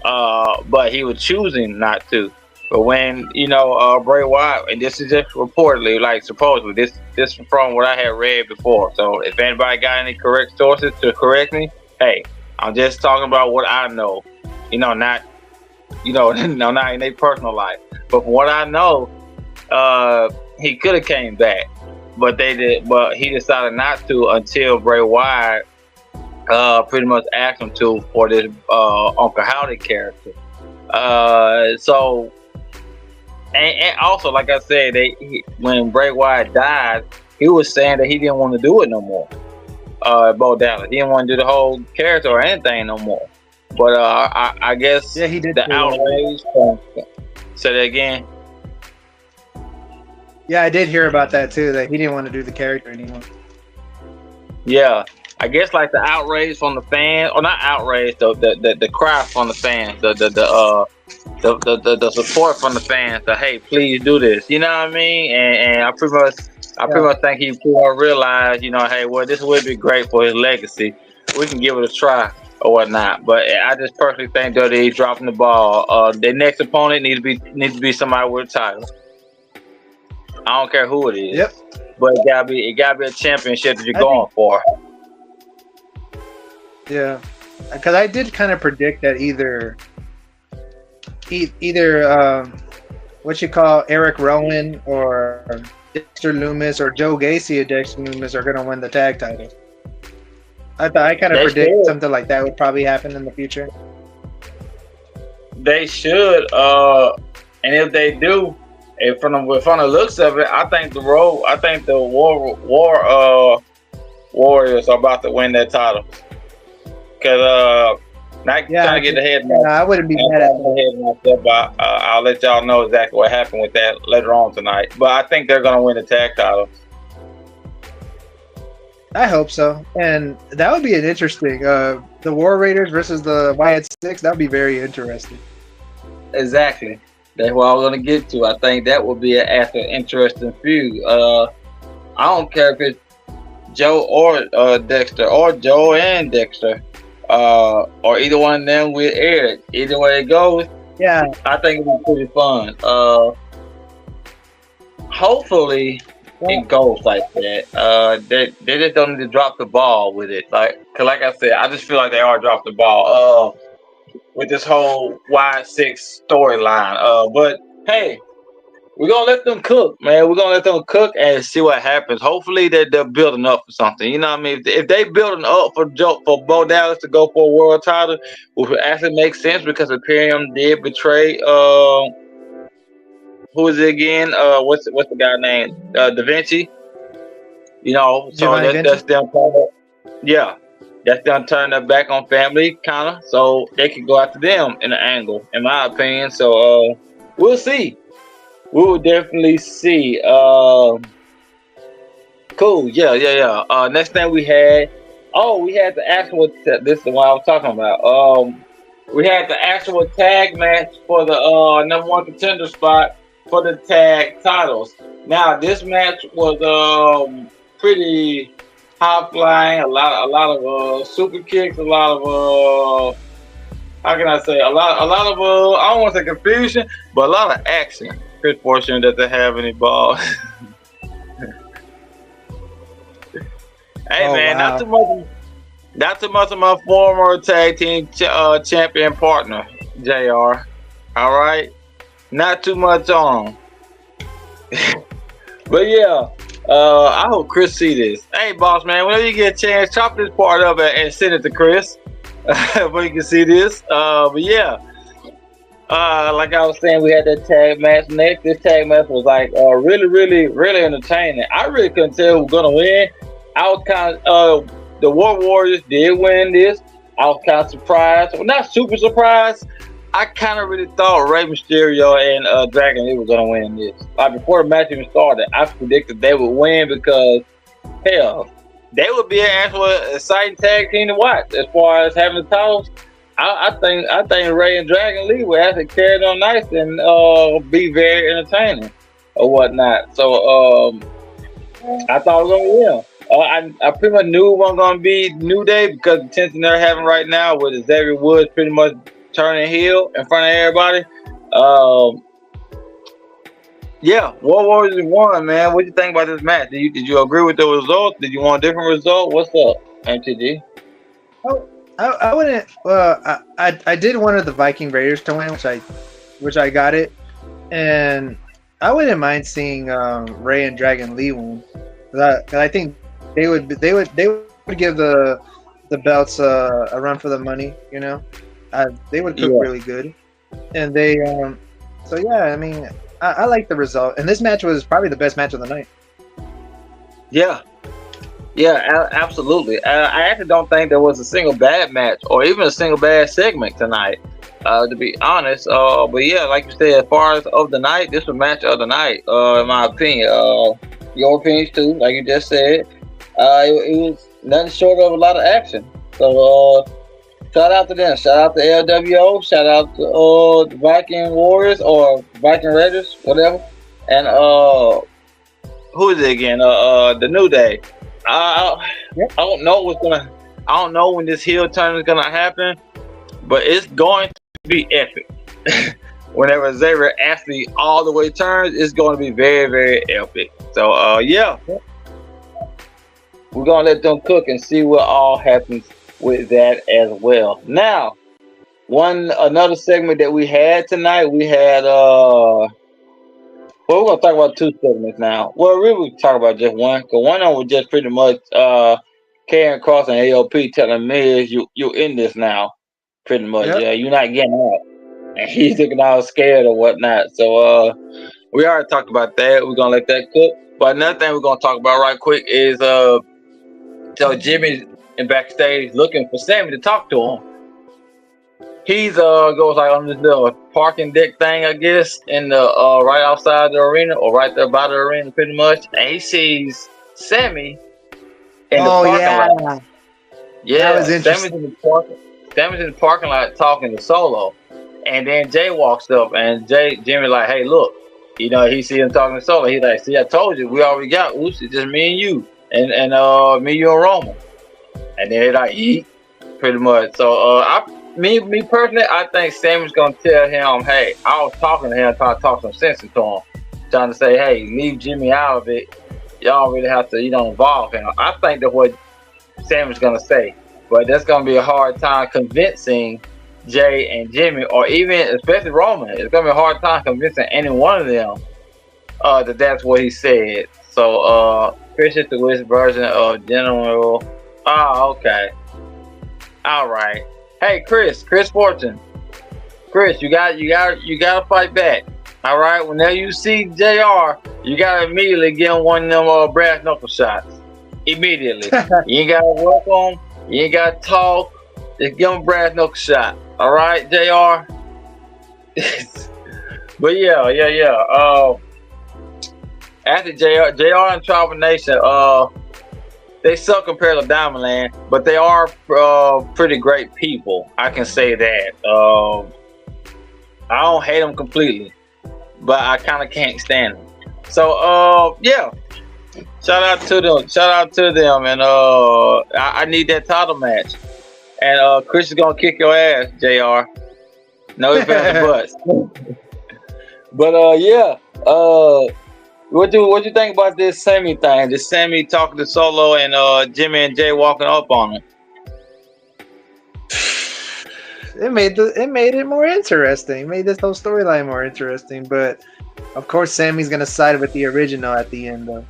But he was choosing not to. But when, Bray Wyatt, and this is just reportedly, like, supposedly, this from what I had read before. So if anybody got any correct sources to correct me, hey, I'm just talking about what I know. Not, not in their personal life. But from what I know, he could have came back. But he decided not to until Bray Wyatt pretty much asked him to for this Uncle Howdy character. So, and also, like I said, when Bray Wyatt died, he was saying that he didn't want to do it no more. Bo Dallas, he didn't want to do the whole character or anything no more. But I guess he did the outrage. Say that again. Yeah, I did hear about that too. That he didn't want to do the character anymore. Yeah, I guess like the outrage from the fans, or not outrage, the cry from the fans, the support from the fans. That hey, please do this. You know what I mean? And I pretty much think he realized, hey, well, this would be great for his legacy. We can give it a try or whatnot. But I just personally think that he's dropping the ball. Their next opponent needs to be somebody with a title. I don't care who it is. Yep. But it gotta be a championship that you're going for. Yeah, because I did kind of predict that either what you call Eric Rowan or Dexter Lumis or Joe Gacy or Dexter Lumis are gonna win the tag title. I kind of predict something like that would probably happen in the future. They should, and if they do. And from the looks of it, I think the Warriors are about to win that title. Cause not trying to get ahead. I wouldn't be mad at that. I'll let y'all know exactly what happened with that later on tonight. But I think they're gonna win the tag title. I hope so, and that would be an interesting. The War Raiders versus the Wyatt Six. That would be very interesting. Exactly. That's what I was going to get to. I think that would be an interesting feud. I don't care if it's Joe or Dexter, or Joe and Dexter, or either one of them with Eric. Either way it goes, yeah, I think it'll be pretty fun. Hopefully it goes like that. They just don't need to drop the ball with it. Cause like I said, I just feel like they are dropping the ball. With this whole Y6 storyline. But hey, we're gonna let them cook, man. We're gonna let them cook and see what happens. Hopefully they're building up for something. You know what I mean? If they building up for Bo Dallas to go for a world title, which would actually make sense because Imperium did betray who is it again? What's the guy named? Da Vinci. So that's them. Yeah. That's them turning their back on family, kind of. So they can go after them in an angle, in my opinion. So we'll see. We will definitely see. Cool. Yeah. Next thing we had the actual. This is the one I was talking about. We had the actual tag match for the number one contender spot for the tag titles. Now this match was pretty high flying, a lot of super kicks, a lot of how can I say, a lot of I don't want to say confusion, but a lot of action. Chris fortunate that they have any balls. Hey man, wow. Not too much of my former tag team champion partner, JR. All right, not too much on him. But yeah. I hope Chris see this. Hey, boss man, whenever you get a chance, chop this part up and send it to Chris, where you can see this. But yeah, like I was saying, we had that tag match next. This tag match was like really entertaining. I really couldn't tell who was gonna win. I was kind of the War Warriors did win this. I was kind of surprised. Well, not super surprised. I kind of really thought Rey Mysterio and Dragon Lee were gonna win this. Like before the match even started, I predicted they would win because hell, they would be an actual exciting tag team to watch. As far as having the titles, I think Ray and Dragon Lee would actually carry it on nice and be very entertaining or whatnot. So I thought it was gonna win. I pretty much knew it wasn't gonna be New Day because the tension they're having right now with Xavier Woods pretty much turning heel in front of everybody. Yeah, War Warriors won, man. What do you think about this match? Did you agree with the result? Did you want a different result? What's up, MTG? Oh, I wouldn't. I did wanted the Viking Raiders to win, which I got it, and I wouldn't mind seeing Ray and Dragon Lee win. Cause I think they would give the belts a run for the money. You know, they would cook really good, and they so yeah. I mean, I like the result, and this match was probably the best match of the night. Yeah, absolutely. I actually don't think there was a single bad match or even a single bad segment tonight, to be honest. But yeah, like you said, as far as of the night, this was match of the night, in my opinion. Your opinions too, like you just said. It was nothing short of a lot of action. So shout out to them. Shout out to LWO. Shout out to the Viking Warriors or Viking Raiders, whatever. And who is it again? The New Day. I don't know what's gonna. I don't know when this heel turn is gonna happen, but it's going to be epic. Whenever Xavier actually all the way turns, it's going to be very, very epic. So yeah, we're gonna let them cook and see what all happens with that as well. Now, another segment that we had tonight, we had well, we're gonna talk about two segments now. Well, really, we talk about just one. Cause one of them was just pretty much Karen Cross and AOP telling Miz, you in this now, pretty much. Yep. Yeah, you're not getting out, and he's looking all scared or whatnot. So we already talked about that. We're gonna let that cook. But another thing we're gonna talk about right quick is so Jimmy's in backstage looking for Sami to talk to him. He's goes like on this little parking deck thing, I guess, in the right outside the arena or right there by the arena, pretty much. And he sees Sami in the parking lot. Yeah, that was interesting. Sammy's in the parking lot talking to Solo, and then Jay walks up, and Jimmy like, hey, look, you know, he see him talking to Solo. He's like, see, I told you, we already got Uzi, just me and you, and me, you, and Roman. And then they like eat, pretty much. So Me personally, I think Sammy's gonna tell him, hey, I was talking to him, trying to talk some sense into him, trying to say, hey, leave Jimmy out of it. Y'all really have to, involve him. I think that's what Sammy's gonna say, but that's gonna be a hard time convincing Jay and Jimmy, or even especially Roman. It's gonna be a hard time convincing any one of them that that's what he said. So Chris is the West version of General. Oh, okay, all right. Hey, Chris Fortune. Chris, you gotta fight back. All right. Whenever you see JR, you gotta immediately give him one of them brass knuckle shots. Immediately. You ain't gotta work on. You ain't gotta talk. Just give him a brass knuckle shot. All right, JR. But yeah. After JR and Tribal Nation, they suck compared to Diamond Land, but they are pretty great people. I can say that. I don't hate them completely, but I kind of can't stand them. So yeah, shout out to them, and I need that title match. And Chris is gonna kick your ass, JR. No ifs, ands, or buts. But yeah. What you think about this Sami thing? This Sami talking to Solo and Jimmy and Jay walking up on him. It made it more interesting. It made this whole storyline more interesting. But of course, Sammy's gonna side with the original at the end, though.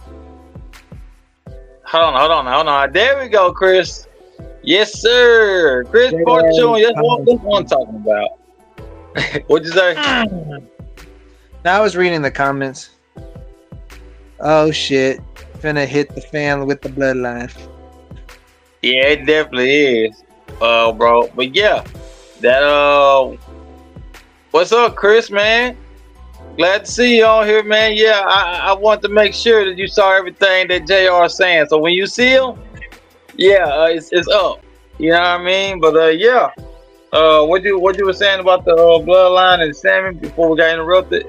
Hold on. There we go, Chris. Yes, sir. Chris Fortune. That's what I'm talking about. What'd you say? Now I was reading the comments. Oh shit! Finna hit the fan with the bloodline. Yeah, it definitely is. bro. But yeah, that what's up, Chris, man? Glad to see you on here, man. Yeah, I want to make sure that you saw everything that JR is saying. So when you see him, yeah, it's up. You know what I mean? But yeah, what you were saying about the bloodline and Sammy before we got interrupted?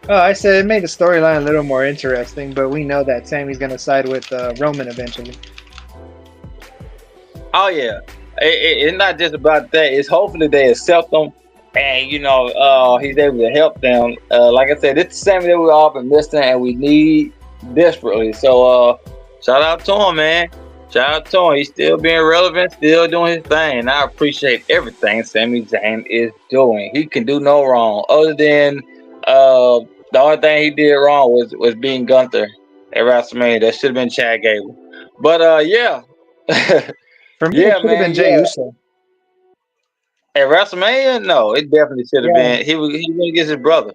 Oh, I said it made the storyline a little more interesting, but we know that Sammy's gonna side with Roman eventually. Oh yeah, it's not just about that. It's hopefully they accept them, and he's able to help them. Like I said, it's the same that we all been missing, and we need desperately. So shout out to him, man. Shout out to him. He's still being relevant, still doing his thing, and I appreciate everything Sami Zayn is doing. He can do no wrong, other than the only thing he did wrong was being Gunther at WrestleMania. That should have been Chad Gable. But yeah. For me, it Yeah, should have man. been Jey Yeah, Uso. at WrestleMania, no, it definitely should have Yeah, been. He went against his brother.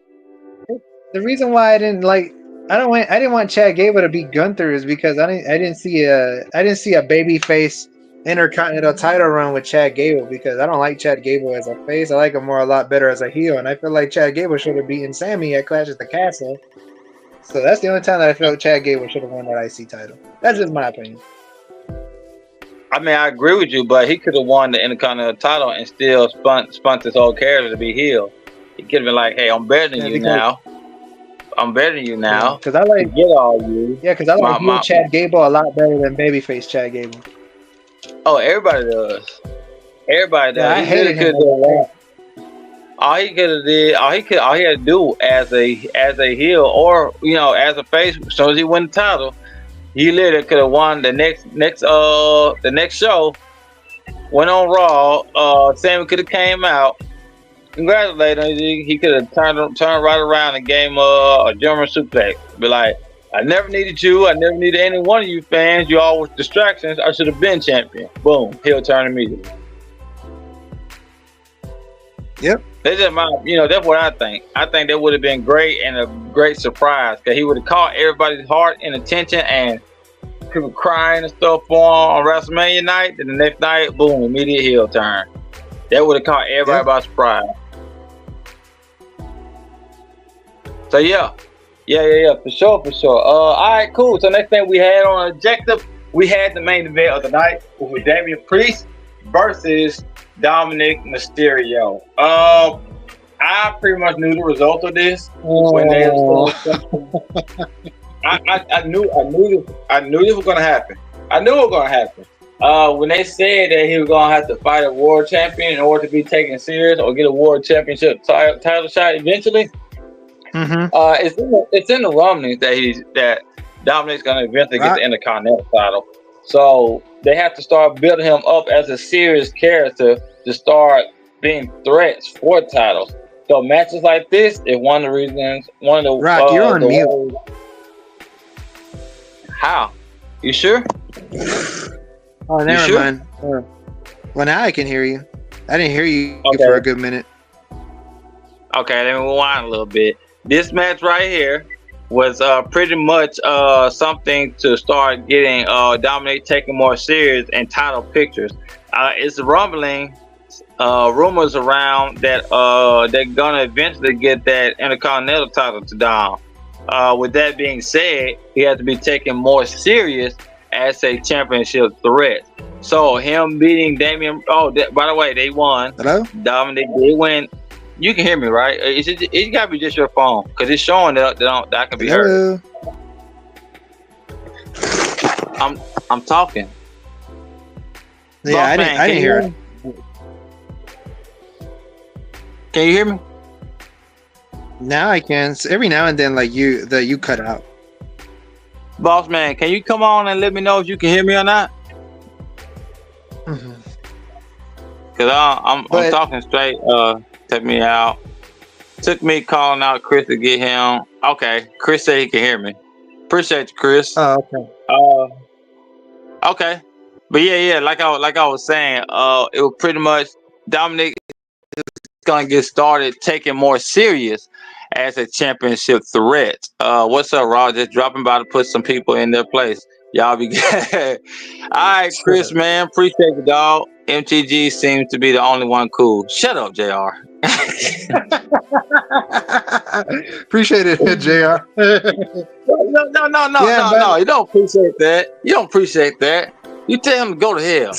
the reason why I didn't want Chad Gable to beat Gunther is because I didn't see a baby face Intercontinental title run with Chad Gable because I don't like Chad Gable as a face. I like him more a lot better as a heel, and I feel like Chad Gable should have beaten Sammy at Clash at the Castle. So that's the only time that I felt Chad Gable should have won that IC title. That's just my opinion. I mean, I agree with you, but he could have won the Intercontinental title and still spun his whole character to be heel. He could have been like, "Hey, I'm better than Yeah, you because now. I'm better than you yeah, now. because I like Forget all you." yeah, because I like My heel my. Chad Gable a lot better than babyface Chad Gable. Oh, everybody does. Everybody Yeah, does. I He literally hated him could as have a won. face. All he could have did, all he had to do as a heel or as a face. As soon as he won the title, he literally could have won the next show. Went on Raw. Sammy could have came out, congratulated him. He could have turned right around and gave him a German suplex. Be like, I never needed you. I never needed any one of you fans. You all was distractions. I should have been champion. Boom. He'll turn immediately. Yep. That's just that's what I think. I think that would have been great and a great surprise because he would have caught everybody's heart and attention and people crying and stuff for him on WrestleMania night. Then the next night, boom, immediate heel turn. That would have caught everybody Yep. by surprise. So yeah, for sure, for sure. All right, cool. So next thing we had on objective, we had the main event of the night with Damian Priest versus Dominic Mysterio. I pretty much knew the result of this when they Oh. I knew this was gonna happen. I knew it was gonna happen. When they said that he was gonna have to fight a world champion in order to be taken serious or get a world championship title shot eventually, Mm-hmm. it's in the rumblings that Dominic's gonna eventually get Right. the Intercontinental title. So they have to start building him up as a serious character to start being threats for titles. So matches like this is one of the reasons. One of the Rock, you're on the mute. ways- How? You sure? Oh, never sure? mind. Well, now I can hear you. I didn't hear you Okay. for a good minute. Okay, let me rewind a little bit. This match right here was pretty much something to start getting Dominic taken more serious in title pictures. It's rumbling, rumors around that they're gonna eventually get that Intercontinental title to Dom. With that being said, he has to be taken more serious as a championship threat. So him beating Damian. Oh, by the way, they won. Hello? Dominic did win. You can hear me, right? It got to be just your phone because it's showing that I can be heard. Hello? I'm talking. Yeah, Boss I man, didn't hear it. Can you hear me? Now I can. So every now and then, like you cut out. Boss man, can you come on and let me know if you can hear me or not? Mhm. Because I'm talking straight. Take me out. Took me calling out Chris to get him. Okay, Chris said he can hear me. Appreciate you, Chris. Oh, okay. Okay, but yeah. Like I was saying, it was pretty much Dominic is gonna get started taking more serious as a championship threat. What's up, Raw? Just dropping by to put some people in their place. Y'all be good. All right, Chris, man. Appreciate the dog. MTG seems to be the only one cool. Shut up, JR. Appreciate it, Jr. Yeah, No. You don't appreciate that. You don't appreciate that. You tell him to go to hell.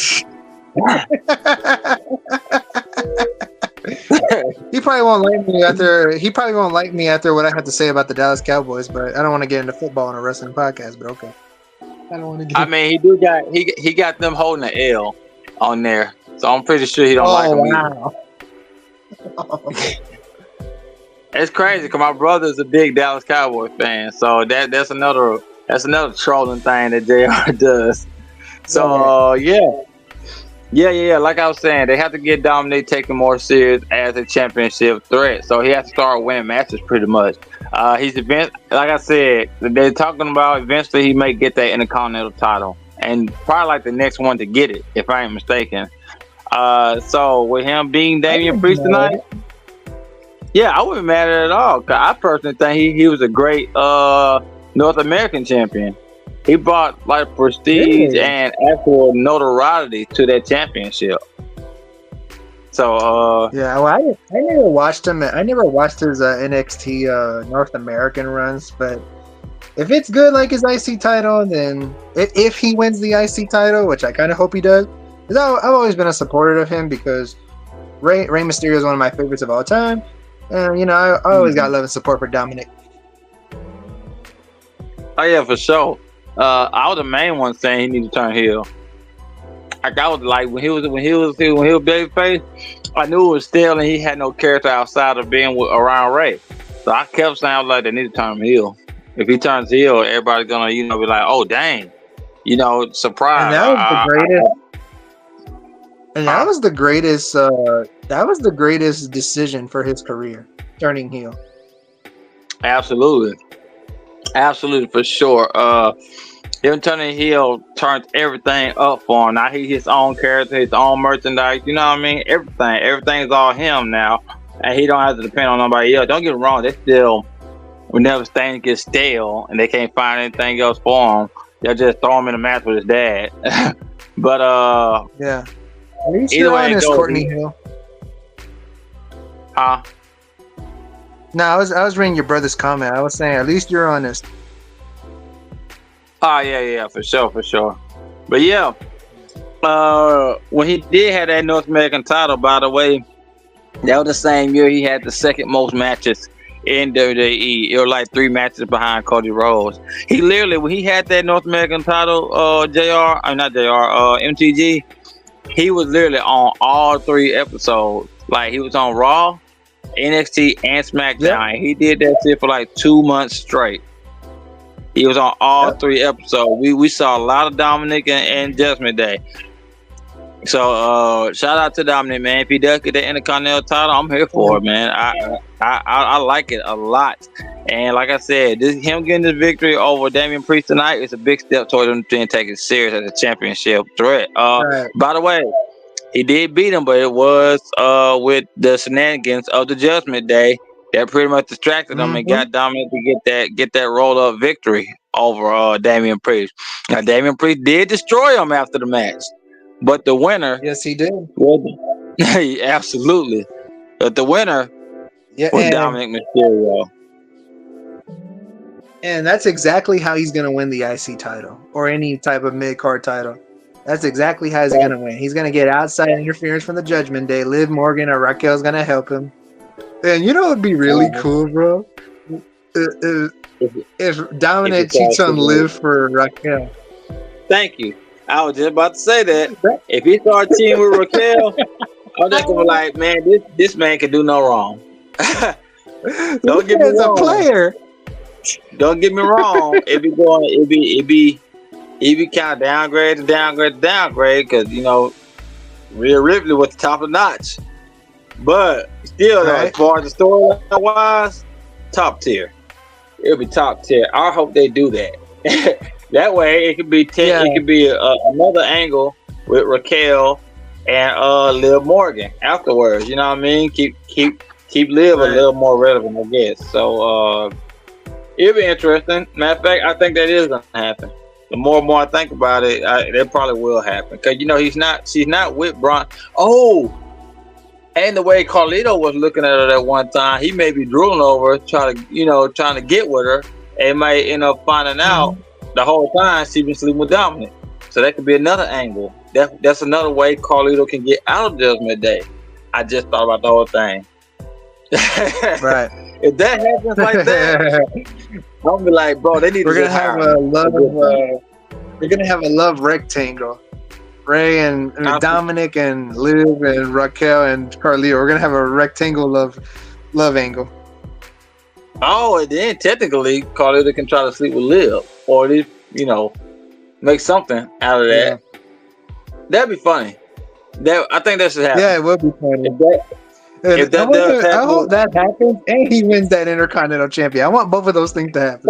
He probably won't like me after. He probably won't like me after what I have to say about the Dallas Cowboys. But I don't want to get into football on a wrestling podcast. But okay, I don't want to get. I mean, he got them holding an L on there, so I'm pretty sure he don't like them either. It's crazy because my brother's a big Dallas Cowboys fan, so that's another trolling thing that JR does. So yeah. Like I was saying, they have to get Dominic taken more serious as a championship threat. So he has to start winning matches pretty much. Like I said, they're talking about eventually he may get that Intercontinental title, and probably like the next one to get it, if I ain't mistaken. So with him being Damian Priest tonight. Yeah, I wouldn't mad at it at all. Cause I personally think he was a great North American champion. He brought like prestige and actual notoriety to that championship. So yeah, well, I never watched him. I never watched his NXT North American runs. But if it's good like his IC title, then if he wins the IC title, which I kind of hope he does, because I've always been a supporter of him because Rey Mysterio is one of my favorites of all time. And, I always got love and support for Dominic. Oh yeah, for sure. I was the main one saying he needed to turn heel. Like I was like when he was babyface, I knew it was stale and he had no character outside of being around Ray. So I kept saying I was like they need to turn him heel. If he turns heel, everybody's gonna be like, oh dang, surprise. And that was the greatest. And that was the greatest. That was the greatest decision for his career, turning heel. Absolutely, for sure. Him turning heel turns everything up for him. Now he's his own character, his own merchandise. You know what I mean? Everything's all him now, and he don't have to depend on nobody else. Don't get me wrong. They still, whenever things get stale and they can't find anything else for him, they'll just throw him in a match with his dad. But yeah. At least you're honest, Courtney Hill. Huh? No, I was reading your brother's comment. I was saying, at least you're honest. Oh yeah, for sure. But yeah, when he did have that North American title, by the way, that was the same year he had the second most matches in WWE. It was like 3 matches behind Cody Rhodes. He literally, when he had that North American title, MTG, he was literally on all 3 episodes. Like he was on Raw, NXT, and SmackDown. Yep. He did that shit for like 2 months straight. He was on all 3 episodes. We saw a lot of Dominic and Judgment Day. So shout out to Dominic, man. If he does get the Intercontinental title, I'm here for it, man. I like it a lot. And like I said, him getting the victory over Damian Priest tonight is a big step toward him to take it serious as a championship threat. By the way, he did beat him, but it was with the shenanigans of the Judgment Day that pretty much distracted him and got Dominic to get that roll up victory over Damian Priest. Now Damian Priest did destroy him after the match, but the winner, yes, he did. Absolutely, but the winner was Dominic Mysterio. And that's exactly how he's going to win the IC title or any type of mid-card title. That's exactly how he's going to win. He's going to get outside interference from the Judgment Day. Liv Morgan or Raquel's going to help him. And you know what would be really cool, bro? If Dominic cheats on Liv for Raquel. Thank you. I was just about to say that. If he started cheating with Raquel, I'm just going to be like, man, this man can do no wrong. Don't get me wrong. As a player. Don't get me wrong. It be kind of downgrade because Rhea Ripley was the top of the notch. But still, as far as the story wise, top tier. It'll be top tier. I hope they do that. That way, it could be it could be another angle with Raquel and Liv Morgan afterwards. You know what I mean? Keep Liv a little more relevant, I guess. So it'll be interesting. Matter of fact, I think that is gonna happen. The more and more I think about it, that probably will happen. Cause she's not with Braun. Oh, and the way Carlito was looking at her that one time, he may be drooling over her, trying to get with her, and might end up finding out the whole time she been sleeping with Dominic. So that could be another angle. That's another way Carlito can get out of Judgment Day. I just thought about the whole thing. Right. If that happens like that, I'll be like, bro, they need We're to gonna have a love. We're gonna have a love rectangle. Ray and Dominic and Liv and Raquel and Carlito. We're gonna have a rectangle love angle. Oh, and then technically, Carlito can try to sleep with Liv, or at least make something out of that. Yeah. That'd be funny. I think that should happen. Yeah, it would be funny. I hope that happens, and he wins that Intercontinental Champion. I want both of those things to happen.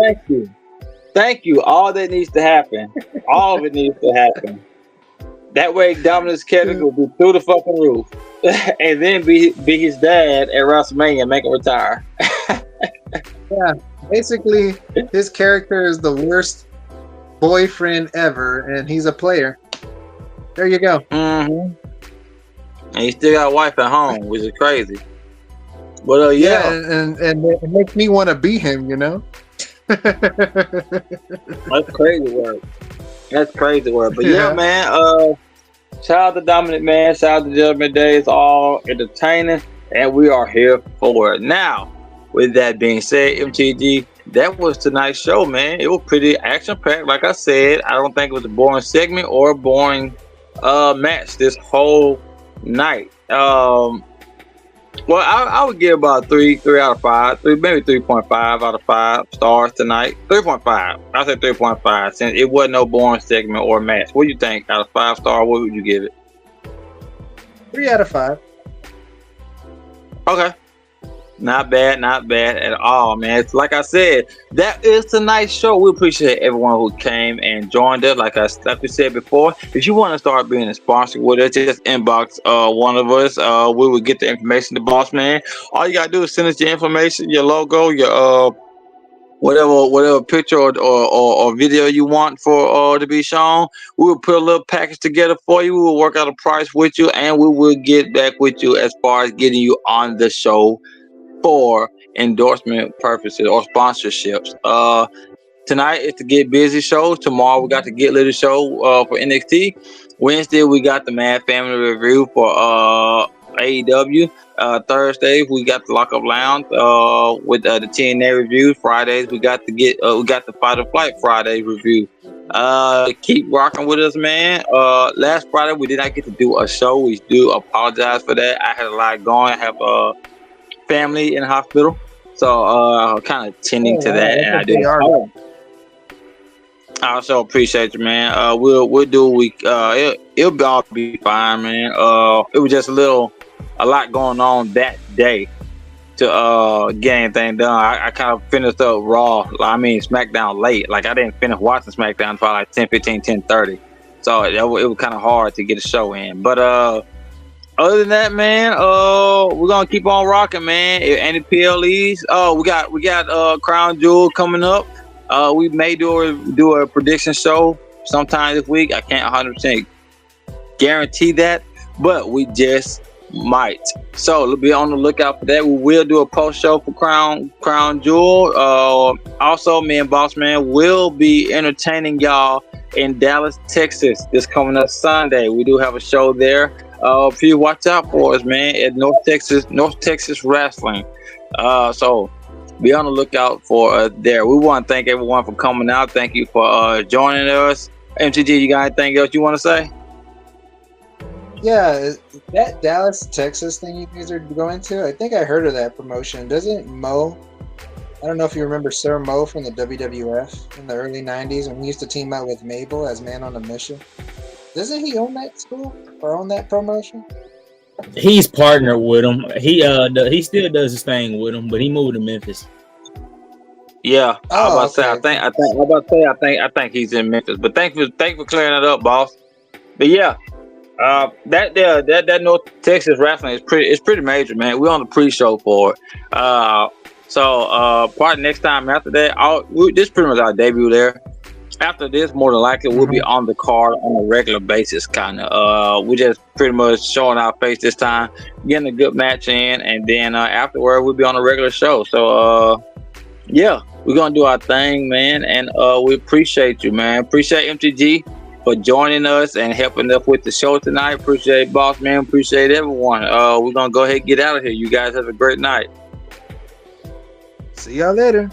Thank you. All that needs to happen. All of it needs to happen. That way, Dominic's character will be through the fucking roof, and then be his dad at WrestleMania and make him retire. Yeah, basically, his character is the worst boyfriend ever, and he's a player. There you go. Mm-hmm. And he still got a wife at home, which is crazy. But yeah, and it makes me want to be him. That's crazy work. But yeah, man. Shout out to Dominic, man. Shout out to Judgment Day. It's all entertaining, and we are here for it. Now, with that being said, MTG, that was tonight's show, man. It was pretty action-packed. Like I said, I don't think it was a boring segment or a boring match this whole night. Well, I would give about 3 out of 5, maybe 3.5 out of 5 stars tonight. 3.5. I said 3.5 since it wasn't no boring segment or match. What do you think? Out of 5 stars, what would you give it? 3 out of 5. Okay. Not bad at all, man. It's like I said, that is tonight's show. We appreciate everyone who came and joined us. Like we said before, if you want to start being a sponsor with us, just inbox one of us. We will get the information to Boss Man. All you gotta do is send us your information, your logo, your whatever picture or video you want for to be shown. We will put a little package together for you. We will work out a price with you, and we will get back with you as far as getting you on the show for endorsement purposes or sponsorships. Tonight is the Get Busy show. Tomorrow we got the Get Little show for NXT. Wednesday we got the Mad Family review for AEW. Thursday we got the Lockup Lounge with the TNA review. Fridays we got the Fight or Flight Friday review. Keep rocking with us, man. Last Friday we did not get to do a show. We do apologize for that. I had a lot going. I have family in the hospital, so kind of tending to that, and I do. I also appreciate you, man. We'll do a week. It'll all be fine, man. It was just a lot going on that day to get anything done. I kind of finished up Raw. SmackDown late. Like I didn't finish watching SmackDown until like 10:30. So it was kind of hard to get a show in, but other than that, man, we're gonna keep on rocking, man. Any PLEs? We got Crown Jewel coming up. We may do a prediction show sometime this week. I can't 100% guarantee that, but we just might. So be on the lookout for that. We will do a post show for Crown Jewel. Also, me and Boss Man will be entertaining y'all in Dallas, Texas this coming up Sunday. We do have a show there. Please watch out for us, man, at North Texas Wrestling. So be on the lookout for there. We want to thank everyone for coming out. Thank you for joining us. MTG, you got anything else you want to say? Yeah, that Dallas, Texas thing you guys are going to, I think I heard of that promotion. Doesn't Mo, I don't know if you remember Sir Mo from the WWF in the early 90s when he used to team out with Mabel as Man on a Mission. Doesn't he own that school or own that promotion? He's partnered with him. He still does his thing with him, but he moved to Memphis. Yeah, I think he's in Memphis. But thank you for clearing that up, boss. But yeah, that North Texas wrestling is pretty major, man. We're on the pre-show for it. So probably next time after that, this is pretty much our debut there. after this, more than likely, we'll be on the card on a regular basis, kind of. We just pretty much showing our face this time, getting a good match in, and then afterward, we'll be on a regular show. So, yeah, we're gonna do our thing, man, and we appreciate you, man. Appreciate MTG for joining us and helping us with the show tonight. Appreciate Boss Man. Appreciate everyone. We're gonna go ahead and get out of here. You guys have a great night. See y'all later.